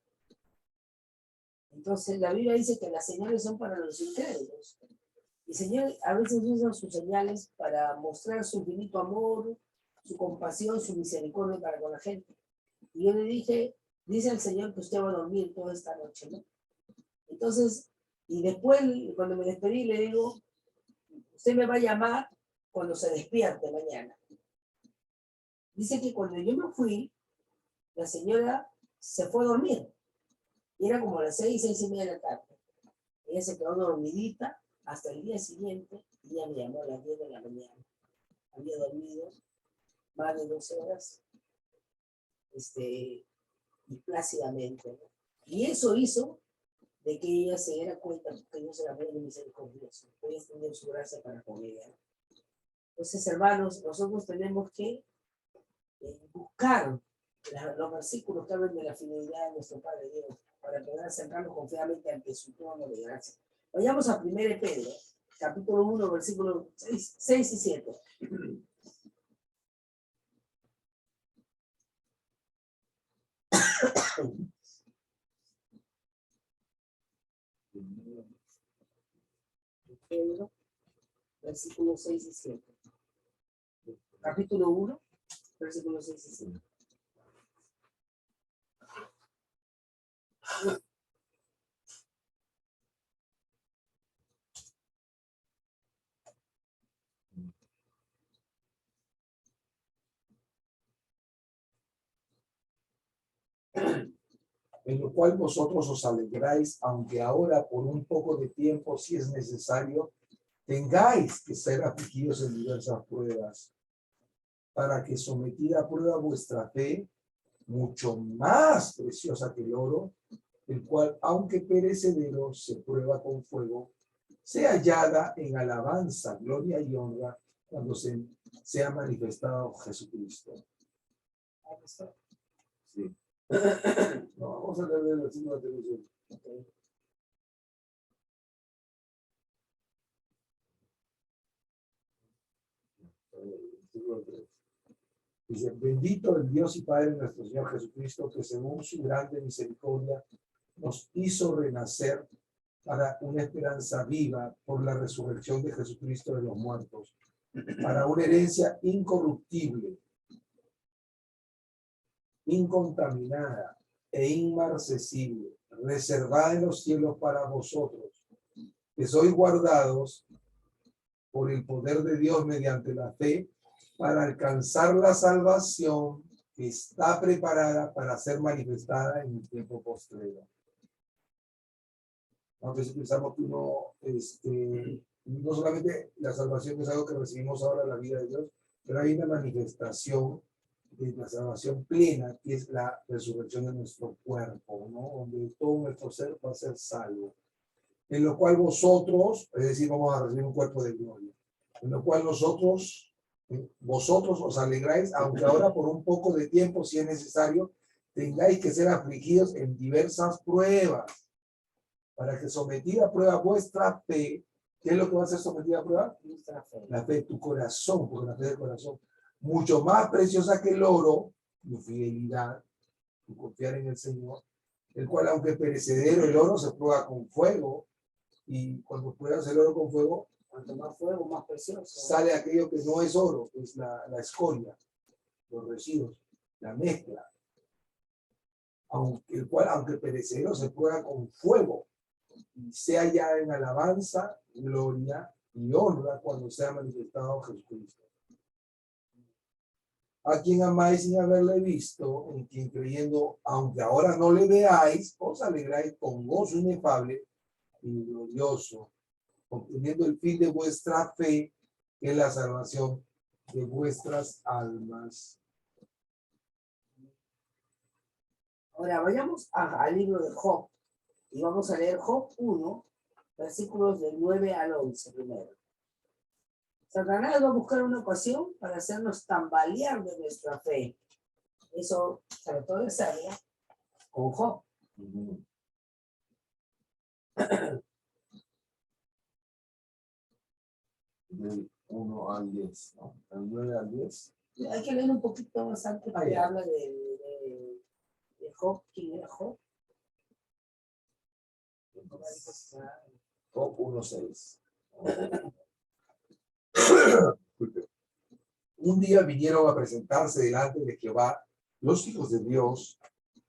Entonces la Biblia dice que las señales son para los incrédulos. Y el Señor a veces usa sus señales para mostrar su infinito amor, su compasión, su misericordia para con la gente. Y yo le dije, dice el Señor que usted va a dormir toda esta noche, ¿no? Entonces, y después, cuando me despedí, le digo, usted me va a llamar cuando se despierte mañana. Dice que cuando yo me fui, la señora se fue a dormir. Y era como las 6:30 de la tarde. Ella se quedó dormidita hasta el día siguiente y ella me llamó a las 10 de la mañana. Había dormido más de 12 horas y plácidamente, ¿no? Y eso hizo de que ella se diera cuenta que Dios era bueno y misericordioso. Podía extender su gracia para con ella, ¿no? Entonces, hermanos, nosotros tenemos que buscar los versículos que hablan de la fidelidad de nuestro Padre Dios, para poder acercarnos confiadamente ante su trono de gracia. Vayamos a 1 Pedro, capítulo 1, versículos 6 y 7. Pedro, versículos 6 y 7. Capítulo 1, versículos 6 y 7. En lo cual vosotros os alegráis, aunque ahora por un poco de tiempo, si es necesario, tengáis que ser afligidos en diversas pruebas, para que sometida a prueba vuestra fe, mucho más preciosa que el oro, el cual, aunque perecedero, se prueba con fuego, sea hallada en alabanza, gloria y honra cuando sea manifestado Jesucristo. Sí. No, vamos a leer el versículo de televisión. Okay. Dice, bendito el Dios y Padre de nuestro Señor Jesucristo, que según su grande misericordia nos hizo renacer para una esperanza viva por la resurrección de Jesucristo de los muertos, para una herencia incorruptible, incontaminada e inmarcesible, reservada en los cielos para vosotros, que sois guardados por el poder de Dios mediante la fe, para alcanzar la salvación que está preparada para ser manifestada en el tiempo postrero. Entonces pensamos que no solamente la salvación es algo que recibimos ahora en la vida de Dios, pero hay una manifestación de la salvación plena, que es la resurrección de nuestro cuerpo, ¿no? Donde todo nuestro ser va a ser salvo. En lo cual vosotros, es decir, vamos a recibir un cuerpo de gloria, en lo cual vosotros os alegráis, aunque ahora por un poco de tiempo, si es necesario, tengáis que ser afligidos en diversas pruebas, para que sometida a prueba vuestra fe. ¿Qué es lo que va a ser sometida a prueba? Nuestra fe. La fe de tu corazón, porque la fe del corazón, mucho más preciosa que el oro, tu fidelidad, tu confiar en el Señor, el cual, aunque perecedero, el oro se prueba con fuego, y cuando pruebas el oro con fuego, cuanto más fuego, más precioso, sale aquello que no es oro, que es la escoria, los residuos, la mezcla. El cual, aunque perecedero, se prueba con fuego, y sea ya en alabanza, gloria y honra cuando sea manifestado Jesucristo. A quien amáis sin haberle visto, en quien creyendo, aunque ahora no le veáis, os alegráis con gozo inefable y glorioso, obteniendo el fin de vuestra fe, que es la salvación de vuestras almas. Ahora vayamos al libro de Job y vamos a leer Job 1, versículos del 9 al 11 primero. Satanás va a buscar una ocasión para hacernos tambalear de nuestra fe. Eso trató de hacerlo con Job. Del 1 al 10, ¿no? Del 9 al 10. Hay que leer un poquito más antes que habla de Job. ¿Quién era Job? Job 1:6. Un día vinieron a presentarse delante de Jehová los hijos de Dios,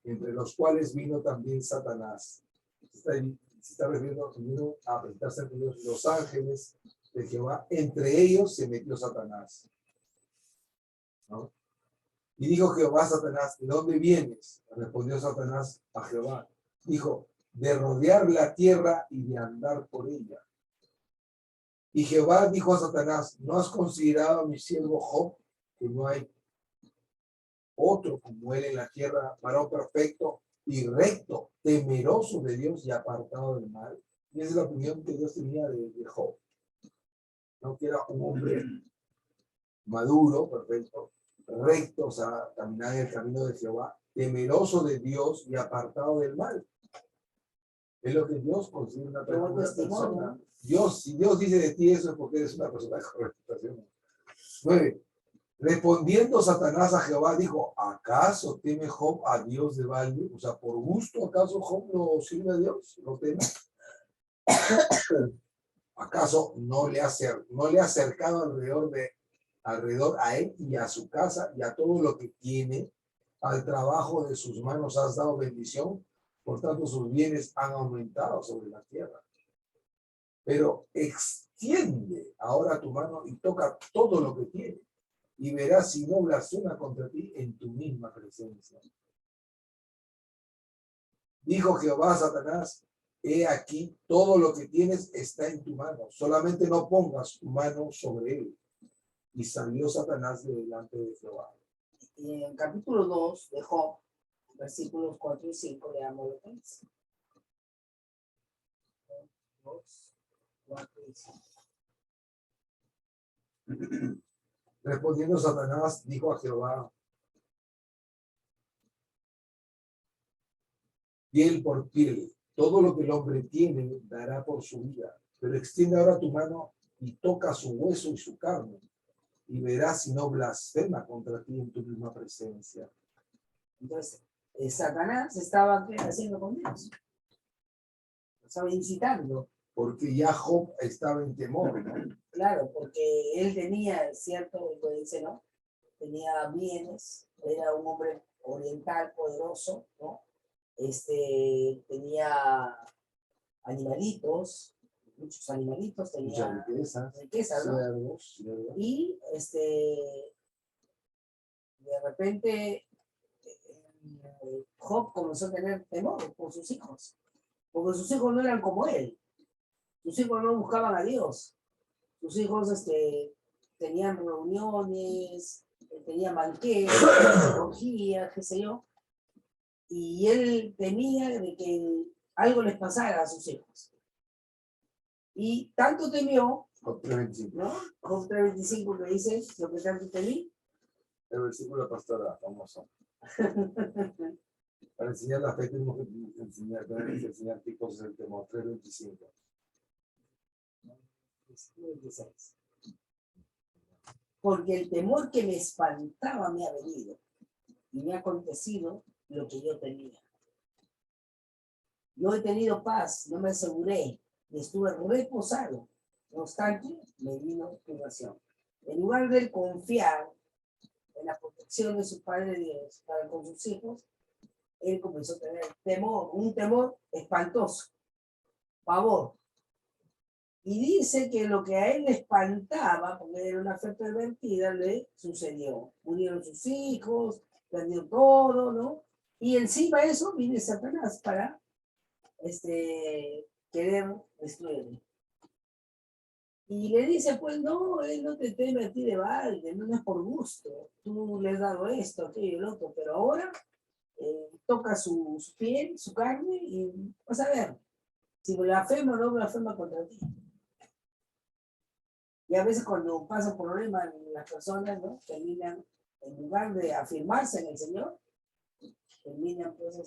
entre los cuales vino también Satanás. Se está refiriendo a presentarse ante Dios los ángeles de Jehová. Entre ellos se metió Satanás, ¿no? Y dijo Jehová a Satanás, ¿de dónde vienes? Respondió Satanás a Jehová. Dijo, de rodear la tierra y de andar por ella. Y Jehová dijo a Satanás, ¿no has considerado a mi siervo Job, que no hay otro como él en la tierra, varón perfecto y recto, temeroso de Dios y apartado del mal? Y esa es la opinión que Dios tenía de Job. No que era un hombre maduro, perfecto, rectos a caminar en el camino de Jehová, temeroso de Dios y apartado del mal. Es lo que Dios considera una Qué buen persona. testimonio. Dios, si Dios dice de ti eso es porque eres una persona con reputación. 9. Respondiendo Satanás a Jehová, dijo, ¿acaso teme Job a Dios de balde? O sea, ¿por gusto acaso Job no sirve a Dios? ¿No teme? ¿Acaso no le ha acercado alrededor a él y a su casa y a todo lo que tiene? Al trabajo de sus manos has dado bendición, por tanto sus bienes han aumentado sobre la tierra. Pero extiende ahora tu mano y toca todo lo que tiene, y verás si no blasfema contra ti en tu misma presencia. Dijo Jehová a Satanás, he aquí, todo lo que tienes está en tu mano, solamente no pongas tu mano sobre él. Y salió Satanás de delante de Jehová. Y en el capítulo 2 de Job, versículos 4 y 5, leamos lo que dice. 2, 4 y 5. Respondiendo Satanás, dijo a Jehová, piel por piel, todo lo que el hombre tiene dará por su vida, pero extiende ahora tu mano y toca su hueso y su carne, y verás si no blasfema contra ti en tu misma presencia. Entonces, Satanás estaba haciendo con Dios. Estaba incitando. Porque ya Job estaba en temor, ¿no? Claro, porque él tenía cierto, lo dice, ¿no? Tenía bienes, era un hombre oriental poderoso, ¿no? Tenía animalitos, muchos animalitos, tenía Muchas riquezas, ¿no? cerdos. Y de repente Job comenzó a tener temor por sus hijos, porque sus hijos no eran como él, sus hijos no buscaban a Dios, sus hijos tenían reuniones, tenían banquetes, orgías, qué sé yo, y él temía de que algo les pasara a sus hijos. Y tanto temió, Job 3:25. ¿no? Job 3:25 que dice, lo que tanto temí. El versículo de pastora, famoso. Para enseñar la fe tenemos que enseñar qué cosas es el temor. 3:25. 26. Porque el temor que me espantaba me ha venido y me ha acontecido lo que yo tenía. No he tenido paz, no me aseguré y estuve reposado. No obstante, me vino turbación. En lugar de confiar en la protección de su Padre Dios para con sus hijos, él comenzó a tener temor, un temor espantoso, pavor. Y dice que lo que a él le espantaba, porque era una fe pervertida, le sucedió. Murieron sus hijos, perdió todo, ¿no? Y encima de eso viene Satanás para querer destruirlo. Y le dice, pues no, él no te teme a ti de balde, no es por gusto. Tú le has dado esto, aquello, el otro, pero ahora toca su piel, su carne, y vas a ver si blasfema o no blasfema contra ti. Y a veces cuando pasan problemas las personas, ¿no? Terminan, en lugar de afirmarse en el Señor, terminan pues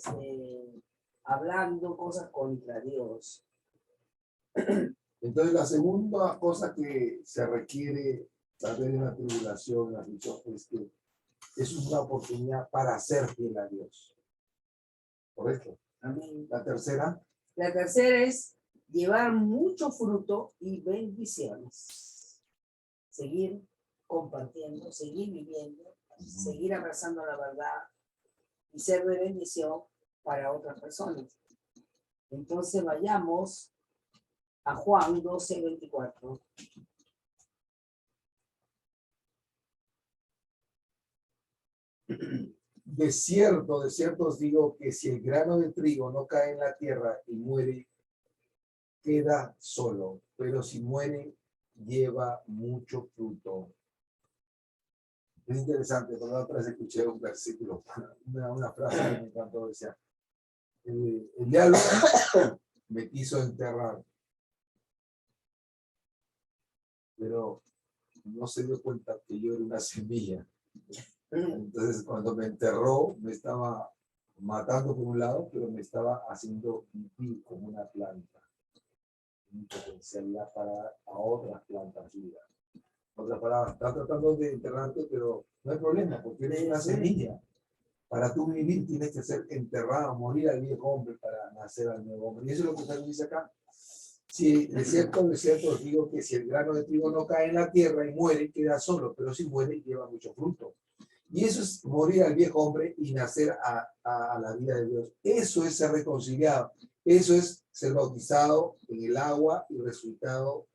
hablando cosas contra Dios. Entonces, la segunda cosa que se requiere saber en la tribulación, en la aflicción, es que es una oportunidad para ser fiel a Dios. ¿Correcto? Amén. La tercera. La tercera es llevar mucho fruto y bendiciones. Seguir compartiendo, seguir viviendo, seguir abrazando la verdad y ser de bendición para otras personas. Entonces vayamos a Juan 12:24. De cierto os digo que si el grano de trigo no cae en la tierra y muere, queda solo, pero si muere, lleva mucho fruto. Es interesante, por la otra vez escuché un versículo, una frase que me encantó, decía, el diablo me quiso enterrar, pero no se dio cuenta que yo era una semilla. Entonces, cuando me enterró, me estaba matando por un lado, pero me estaba haciendo vivir como una planta. Un potencialidad para a otras plantas vivas. Otras palabras, está tratando de enterrarte, pero no hay problema, porque eres una semilla. Para tú vivir tienes que ser enterrado, morir al viejo hombre para nacer al nuevo hombre. Y eso es lo que usted dice acá. Si es cierto, os digo que si el grano de trigo no cae en la tierra y muere, queda solo, pero si muere, lleva mucho fruto. Y eso es morir al viejo hombre y nacer a la vida de Dios. Eso es ser reconciliado. Eso es ser bautizado en el agua y resucitado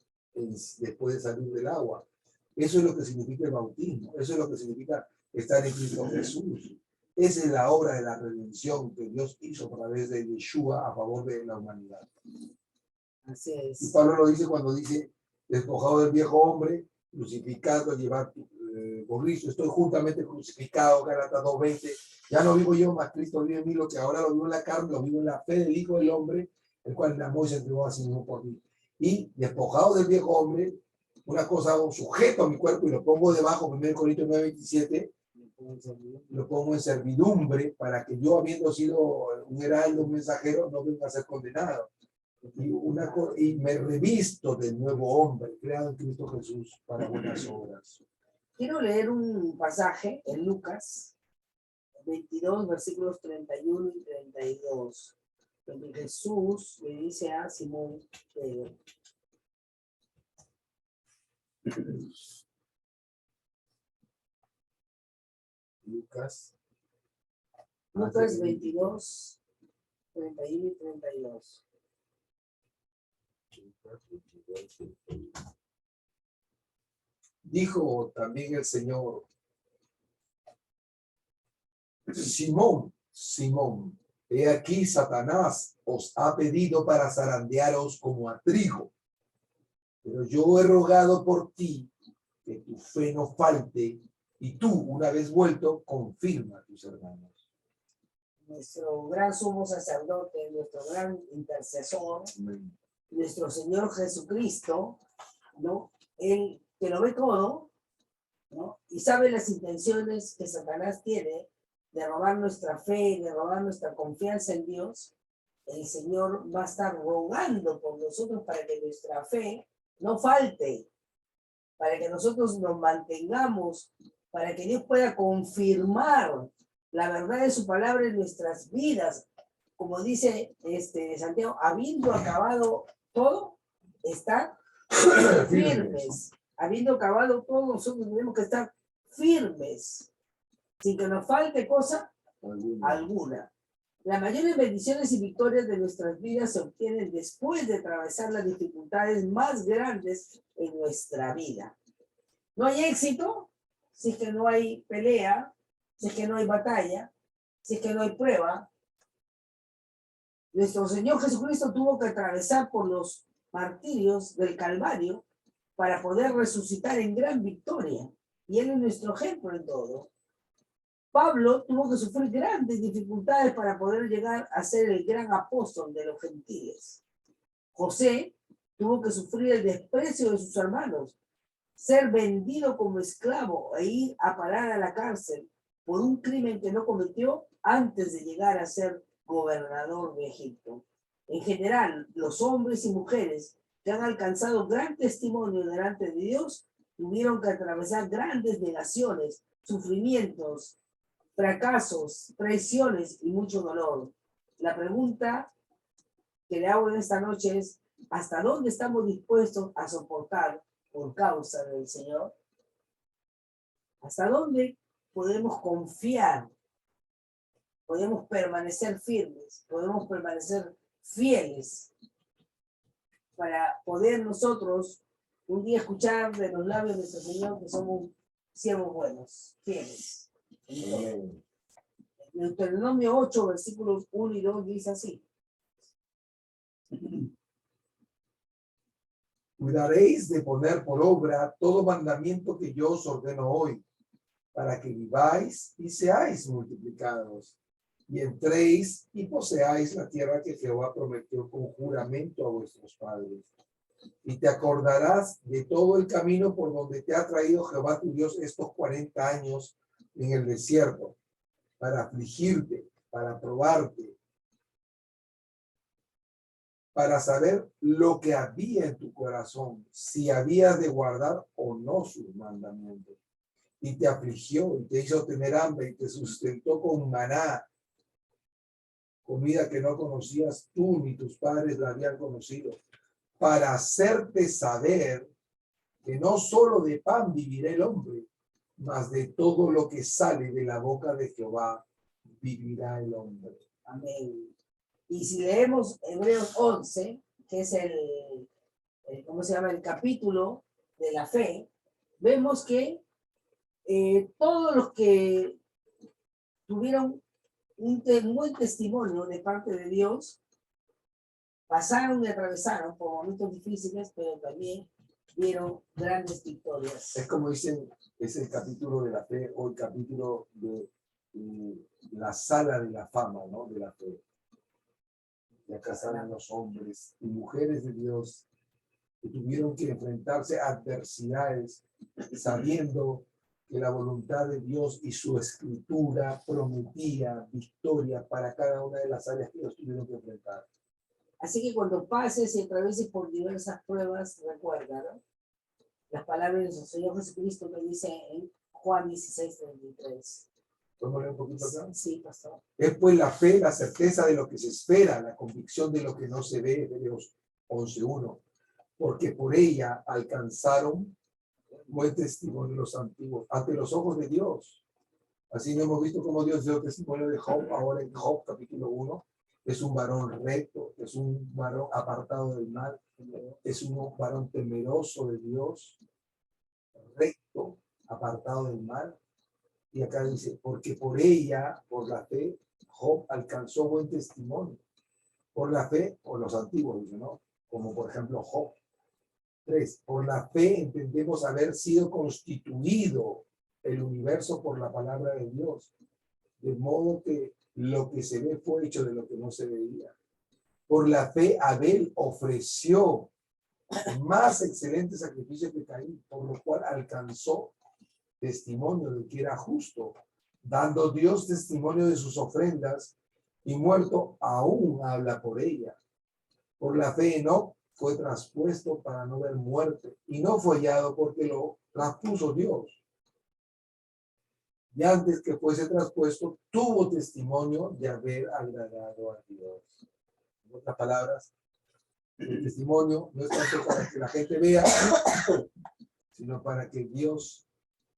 después de salir del agua. Eso es lo que significa el bautismo. Eso es lo que significa estar en Cristo Jesús. Esa es la obra de la redención que Dios hizo a través de Yeshua a favor de la humanidad. Así es. Y Pablo lo dice cuando dice, despojado del viejo hombre, crucificado, llevar por Cristo, estoy juntamente crucificado, Gálatas 2:20, ya no vivo yo, mas Cristo vive en mí, lo que ahora lo vivo en la carne, lo vivo en la fe del Hijo del Hombre, el cual me amó y se entregó a sí mismo por mí. Y despojado del viejo hombre, una cosa, sujeto a mi cuerpo y lo pongo debajo, 1 Corintios 9:27, lo pongo en servidumbre para que yo, habiendo sido un heraldo, un mensajero, no venga a ser condenado. Y me revisto del nuevo hombre, creado en Cristo Jesús para buenas obras. Quiero leer un pasaje en Lucas 22, versículos 31 y 32, donde Jesús le dice a Simón Pedro. Lucas 22, 31 y 32. Dijo también el Señor, Simón, Simón, he aquí Satanás os ha pedido para zarandearos como a trigo, pero yo he rogado por ti que tu fe no falte, y tú, una vez vuelto, confirma a tus hermanos. Nuestro gran sumo sacerdote, nuestro gran intercesor, Amén. Nuestro Señor Jesucristo, ¿no? Él que lo ve todo, ¿no? Y sabe las intenciones que Satanás tiene de robar nuestra fe, de robar nuestra confianza en Dios. El Señor va a estar rogando por nosotros para que nuestra fe no falte, para que nosotros nos mantengamos, para que Dios pueda confirmar la verdad de su palabra en nuestras vidas. Como dice Santiago, habiendo acabado todo, estar firmes. Habiendo acabado todo, nosotros tenemos que estar firmes, sin que nos falte cosa alguna. Las mayores bendiciones y victorias de nuestras vidas se obtienen después de atravesar las dificultades más grandes en nuestra vida. No hay éxito si es que no hay pelea, si es que no hay batalla, si es que no hay prueba. Nuestro Señor Jesucristo tuvo que atravesar por los martirios del Calvario para poder resucitar en gran victoria. Y Él es nuestro ejemplo en todo. Pablo tuvo que sufrir grandes dificultades para poder llegar a ser el gran apóstol de los gentiles. José tuvo que sufrir el desprecio de sus hermanos, ser vendido como esclavo e ir a parar a la cárcel por un crimen que no cometió antes de llegar a ser gobernador de Egipto. En general, los hombres y mujeres que han alcanzado gran testimonio delante de Dios tuvieron que atravesar grandes negaciones, sufrimientos, fracasos, traiciones y mucho dolor. La pregunta que le hago en esta noche es, ¿hasta dónde estamos dispuestos a soportar por causa del Señor? ¿Hasta dónde podemos confiar? Podemos permanecer firmes, podemos permanecer fieles para poder nosotros un día escuchar de los labios de nuestro Señor que somos siervos buenos, fieles. En Deuteronomio 8, versículos 1 y 2 dice así. Cuidaréis de poner por obra todo mandamiento que yo os ordeno hoy, para que viváis y seáis multiplicados, y entréis y poseáis la tierra que Jehová prometió con juramento a vuestros padres. Y te acordarás de todo el camino por donde te ha traído Jehová tu Dios estos 40 años, en el desierto para afligirte, para probarte, para saber lo que había en tu corazón, si habías de guardar o no sus mandamientos. Y te afligió y te hizo tener hambre y te sustentó con maná, comida que no conocías tú ni tus padres la habían conocido, para hacerte saber que no solo de pan vivirá el hombre, mas de todo lo que sale de la boca de Jehová vivirá el hombre. Amén. Y si leemos Hebreos 11, que es ¿cómo se llama? El capítulo de la fe, vemos que todos los que tuvieron un buen testimonio de parte de Dios, pasaron y atravesaron por momentos difíciles, pero también dieron grandes victorias. Es como dicen, es el capítulo de la fe o el capítulo de la sala de la fama, ¿no? De la fe. Y acá salen los hombres y mujeres de Dios que tuvieron que enfrentarse a adversidades sabiendo que la voluntad de Dios y su escritura prometía victoria para cada una de las áreas que ellos tuvieron que enfrentar. Así que cuando pases y atravieses por diversas pruebas, recuerda, ¿no? Las palabras de nuestro Señor Jesucristo que dice en Juan 16:33. ¿Podemos leer un poquito acá? Sí, pastor. Es pues la fe, la certeza de lo que se espera, la convicción de lo que no se ve, Hebreos 11:1. Porque por ella alcanzaron buen testimonio los antiguos, ante los ojos de Dios. Así no hemos visto cómo Dios dio testimonio de Job, ahora en Job capítulo 1. Es un varón recto, es un varón apartado del mal, es un varón temeroso de Dios, recto, apartado del mal. Y acá dice, porque por ella, por la fe, Job alcanzó buen testimonio. Por la fe, o los antiguos, dice, ¿no? Como por ejemplo Job. 3. Por la fe entendemos haber sido constituido el universo por la palabra de Dios. De modo que lo que se ve fue hecho de lo que no se veía. Por la fe Abel ofreció más excelente sacrificio que Caín, por lo cual alcanzó testimonio de que era justo, dando Dios testimonio de sus ofrendas, y muerto aún habla por ella. Por la fe Enoc fue traspuesto para no ver muerte, y no fue hallado porque lo traspuso Dios. Y antes que fuese traspuesto, tuvo testimonio de haber agradado a Dios. En otras palabras, el testimonio no es tanto para que la gente vea, sino para que Dios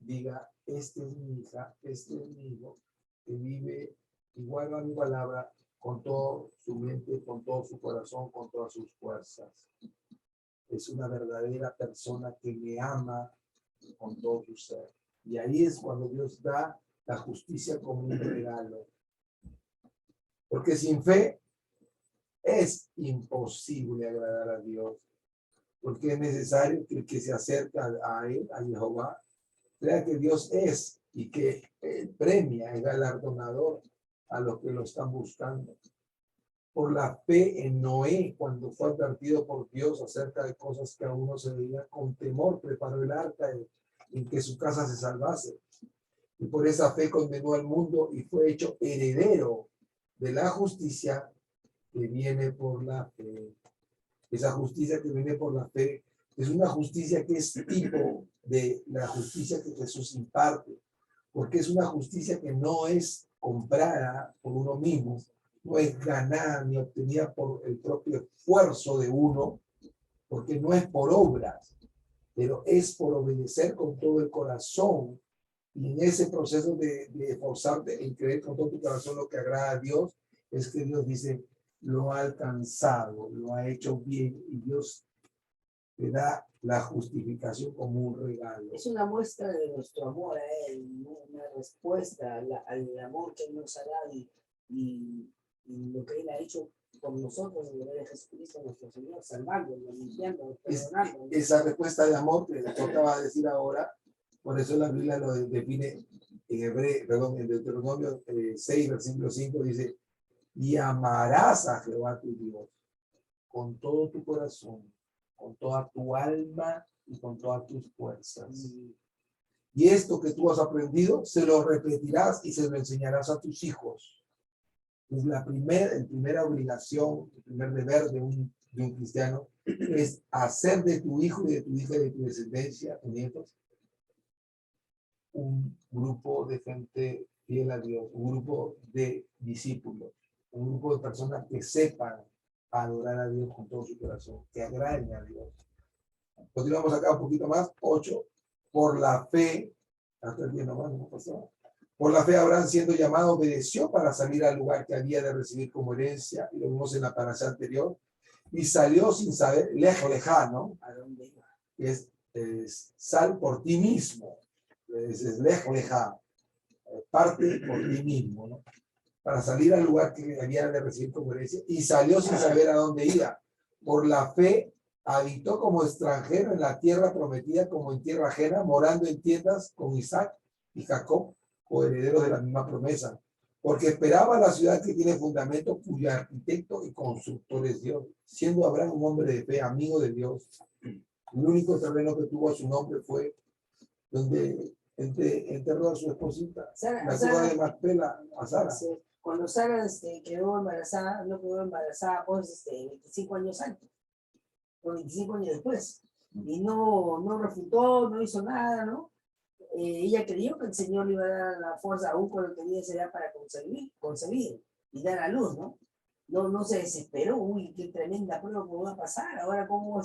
diga, este es mi hija, este es mi hijo, que vive igual a mi palabra, con toda su mente, con todo su corazón, con todas sus fuerzas. Es una verdadera persona que me ama con todo su ser. Y ahí es cuando Dios da la justicia como un regalo. Porque sin fe es imposible agradar a Dios. Porque es necesario que el que se acerca a Él, a Jehová, crea que Dios es y que premia, es galardonador a los que lo están buscando. Por la fe en Noé, cuando fue advertido por Dios acerca de cosas que aún no se veían, con temor preparó el arca en que su casa se salvase. Y por esa fe condenó al mundo y fue hecho heredero de la justicia que viene por la fe. Esa justicia que viene por la fe es una justicia que es tipo de la justicia que Jesús imparte, porque es una justicia que no es comprada por uno mismo, no es ganada ni obtenida por el propio esfuerzo de uno, porque no es por obras, pero es por obedecer con todo el corazón. Y en ese proceso de esforzarte en creer con todo tu corazón lo que agrada a Dios, es que Dios dice, lo ha alcanzado, lo ha hecho bien, y Dios te da la justificación como un regalo. Es una muestra de nuestro amor a Él, una respuesta al amor que Él nos ha dado y lo que Él ha hecho por nosotros en el nombre de Jesucristo nuestro Señor, salvándonos, limpiándonos, perdonándonos. Esa respuesta de amor que le tocaba decir ahora, por eso la Biblia lo define en Deuteronomio 6, versículo 5, dice, y amarás a Jehová tu Dios con todo tu corazón, con toda tu alma y con todas tus fuerzas. Y esto que tú has aprendido, se lo repetirás y se lo enseñarás a tus hijos. Es primera obligación, el primer deber de un cristiano, es hacer de tu hijo y de tu hija y de tu descendencia, tus nietos, un grupo de gente fiel a Dios, un grupo de discípulos, un grupo de personas que sepan adorar a Dios con todo su corazón, que agraden a Dios. Continuamos acá un poquito más, 8. Por la fe, hasta el día nomás, no pasó. Por la fe Abraham, siendo llamado, obedeció para salir al lugar que había de recibir como herencia, y lo vimos en la parasha anterior, y salió sin saber, lejano, ¿A dónde iba? es sal por ti mismo, es lejano, parte por ti mismo, ¿no? Para salir al lugar que había de recibir como herencia, y salió sin saber a dónde iba. Por la fe habitó como extranjero en la tierra prometida, como en tierra ajena, morando en tiendas con Isaac y Jacob, coherederos de la misma promesa, porque esperaba la ciudad que tiene fundamento, cuyo arquitecto y constructor es Dios, siendo Abraham un hombre de fe, amigo de Dios. El único terreno que tuvo a su nombre fue donde enterró a su esposita, la tuvo de Macpela, a Sara. Cuando Sara quedó embarazada, no quedó embarazada pues 25 años antes, o 25 años después, y no refutó, no hizo nada, ¿no? Ella creyó que el Señor le iba a dar la fuerza, aún cuando tenía esa edad para concebir y dar a luz, ¿no? No se desesperó, uy, qué tremenda prueba que va a pasar, ahora cómo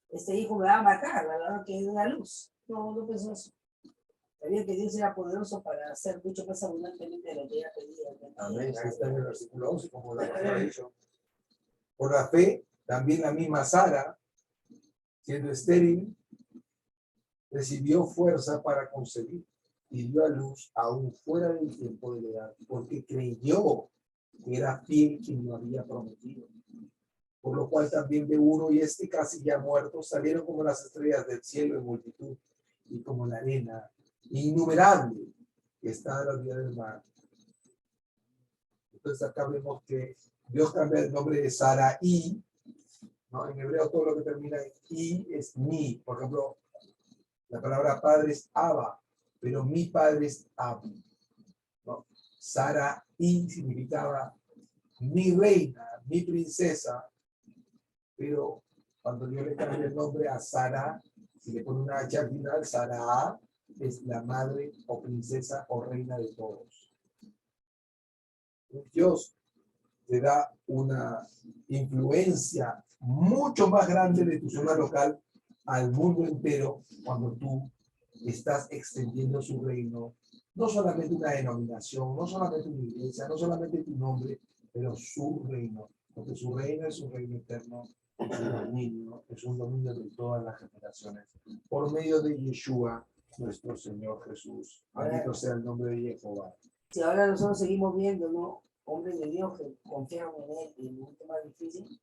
este hijo me va a matar, a la hora que dé a luz. No pensó eso. Sabía que Dios era poderoso para hacer mucho más abundantemente de lo que ella pedía. Amén. Ahí está en el versículo 11, como lo ha dicho. Por la fe, también la misma Sara, siendo estéril, recibió fuerza para concebir y dio a luz aún fuera del tiempo de la edad, porque creyó que era fiel quien lo había prometido. Por lo cual también de uno y casi ya muerto salieron como las estrellas del cielo en multitud y como la arena innumerable que está a la orilla del mar. Entonces acá vemos que Dios cambia el nombre de Sarai, ¿no? En hebreo todo lo que termina en i es mi. Por ejemplo, la palabra padre es Abba, pero mi padre es Abi, ¿no? Sarai significaba mi reina, mi princesa, pero cuando Dios le cambia el nombre a Sara, si le pone una H al final, Sara es la madre o princesa o reina de todos. Dios te da una influencia mucho más grande de tu zona local al mundo entero cuando tú estás extendiendo su reino, no solamente una denominación, no solamente una iglesia, no solamente tu nombre, pero su reino, porque su reino es un reino eterno, es un dominio de todas las generaciones, por medio de Yeshua, nuestro Señor Jesús. Bendito sea el nombre de Jehová. Si ahora nosotros seguimos viendo, ¿no? Hombres de Dios que confiaron en Él y en un momento más difícil,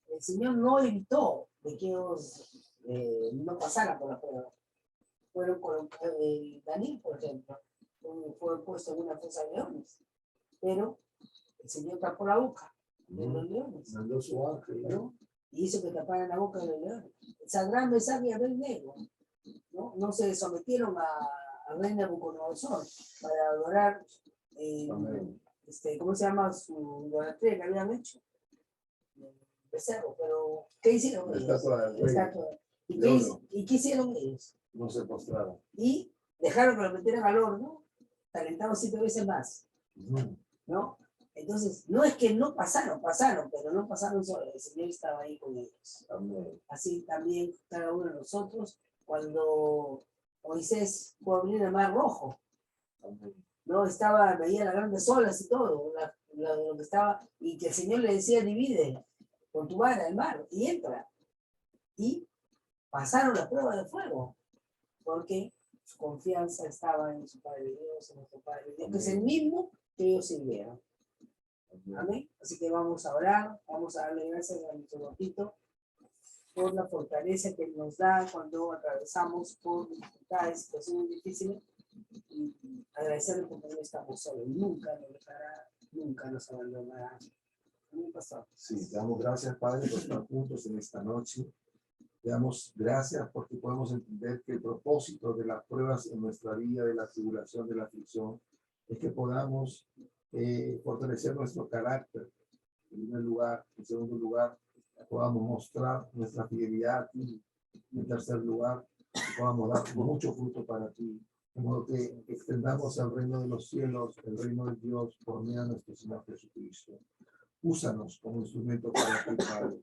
el Señor no evitó de que ellos no pasaran por la prueba. Fueron con Daniel, por ejemplo, fue puesto en una fosa de leones, pero el Señor tapó la boca de los leones. Mandó su ángel, ¿no? Y hizo que taparan la boca de los leones. Sadrach, Mesach y Abednego, ¿no? Se sometieron al rey Nabucodonosor para adorar, ¿cómo se llama? Su idolatría que habían hecho. Becerro, pero ¿qué hicieron ellos? ¿Y qué hicieron ellos? No se postraron. Y dejaron que lo metieran al horno, calentados 7 veces más, ¿no? Entonces, no es que no pasaron, pero no pasaron solos, el Señor estaba ahí con ellos. Amén. Así también cada uno de nosotros, cuando Moisés fue a abrir el mar rojo, amén, ¿no? Veía las grandes olas y todo, lo que estaba, y que el Señor le decía, divide con tu vara el mar, y entra. Y pasaron la prueba de fuego, porque su confianza estaba en su Padre Dios, en nuestro Padre Dios, que es el mismo que ellos sirvieron. Amén. Así que vamos a orar, vamos a darle gracias a nuestro Papito por la fortaleza que nos da cuando atravesamos por dificultades, situaciones difíciles, y agradecerle porque no estamos solos, nunca nos dejará, nunca nos abandonará. Amén, pastor. Sí, te damos gracias, Padre, por estar juntos en esta noche. Te damos gracias porque podemos entender que el propósito de las pruebas en nuestra vida, de la tribulación, de la aflicción, es que podamos fortalecer nuestro carácter, en primer lugar. En segundo lugar, podamos mostrar nuestra fidelidad a ti. En tercer lugar, podamos dar mucho fruto para ti. De modo que extendamos el reino de los cielos, el reino de Dios, por medio de nuestro Señor Jesucristo. Úsanos como instrumento para ti, Padre.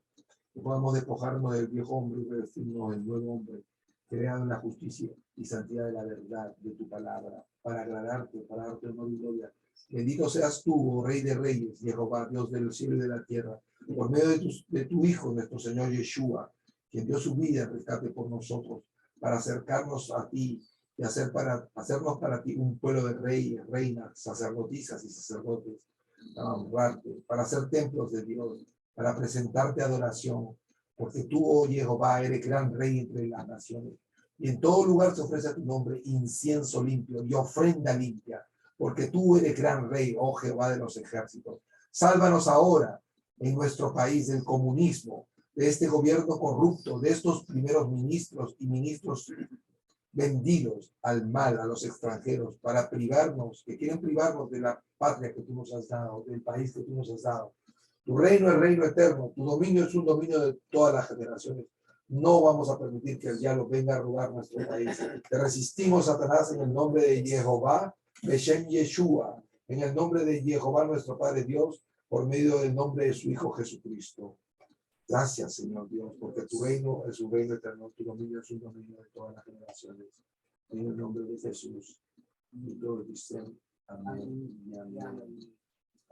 Que podamos despojarnos del viejo hombre y revestirnos del nuevo hombre, creado en la justicia y santidad de la verdad de tu palabra, para agradarte, para darte honor y gloria. Bendito seas tú, oh Rey de Reyes, Jehová, Dios del cielo y de la tierra, por medio de tu Hijo, nuestro Señor Yeshua, quien dio su vida en rescate por nosotros, para acercarnos a ti y hacernos para ti un pueblo de reyes, reinas, sacerdotisas y sacerdotes, para honrarte, para hacer templos de Dios, para presentarte adoración, porque tú, oh Jehová, eres gran rey entre las naciones. Y en todo lugar se ofrece a tu nombre incienso limpio y ofrenda limpia, porque tú eres gran rey, oh Jehová de los ejércitos. Sálvanos ahora en nuestro país del comunismo, de este gobierno corrupto, de estos primeros ministros y ministros vendidos al mal, a los extranjeros, para privarnos, que quieren privarnos de la patria que tú nos has dado, del país que tú nos has dado. Tu reino es reino eterno, tu dominio es un dominio de todas las generaciones. No vamos a permitir que el diablo venga a robar nuestro país. Te resistimos, Satanás, en el nombre de Jehová, Beshem Yeshua, en el nombre de Jehová, nuestro Padre Dios, por medio del nombre de su Hijo Jesucristo. Gracias, Señor Dios, porque tu reino es un reino eterno, tu dominio es un dominio de todas las generaciones. En el nombre de Jesús, y todos dicen amén y amén.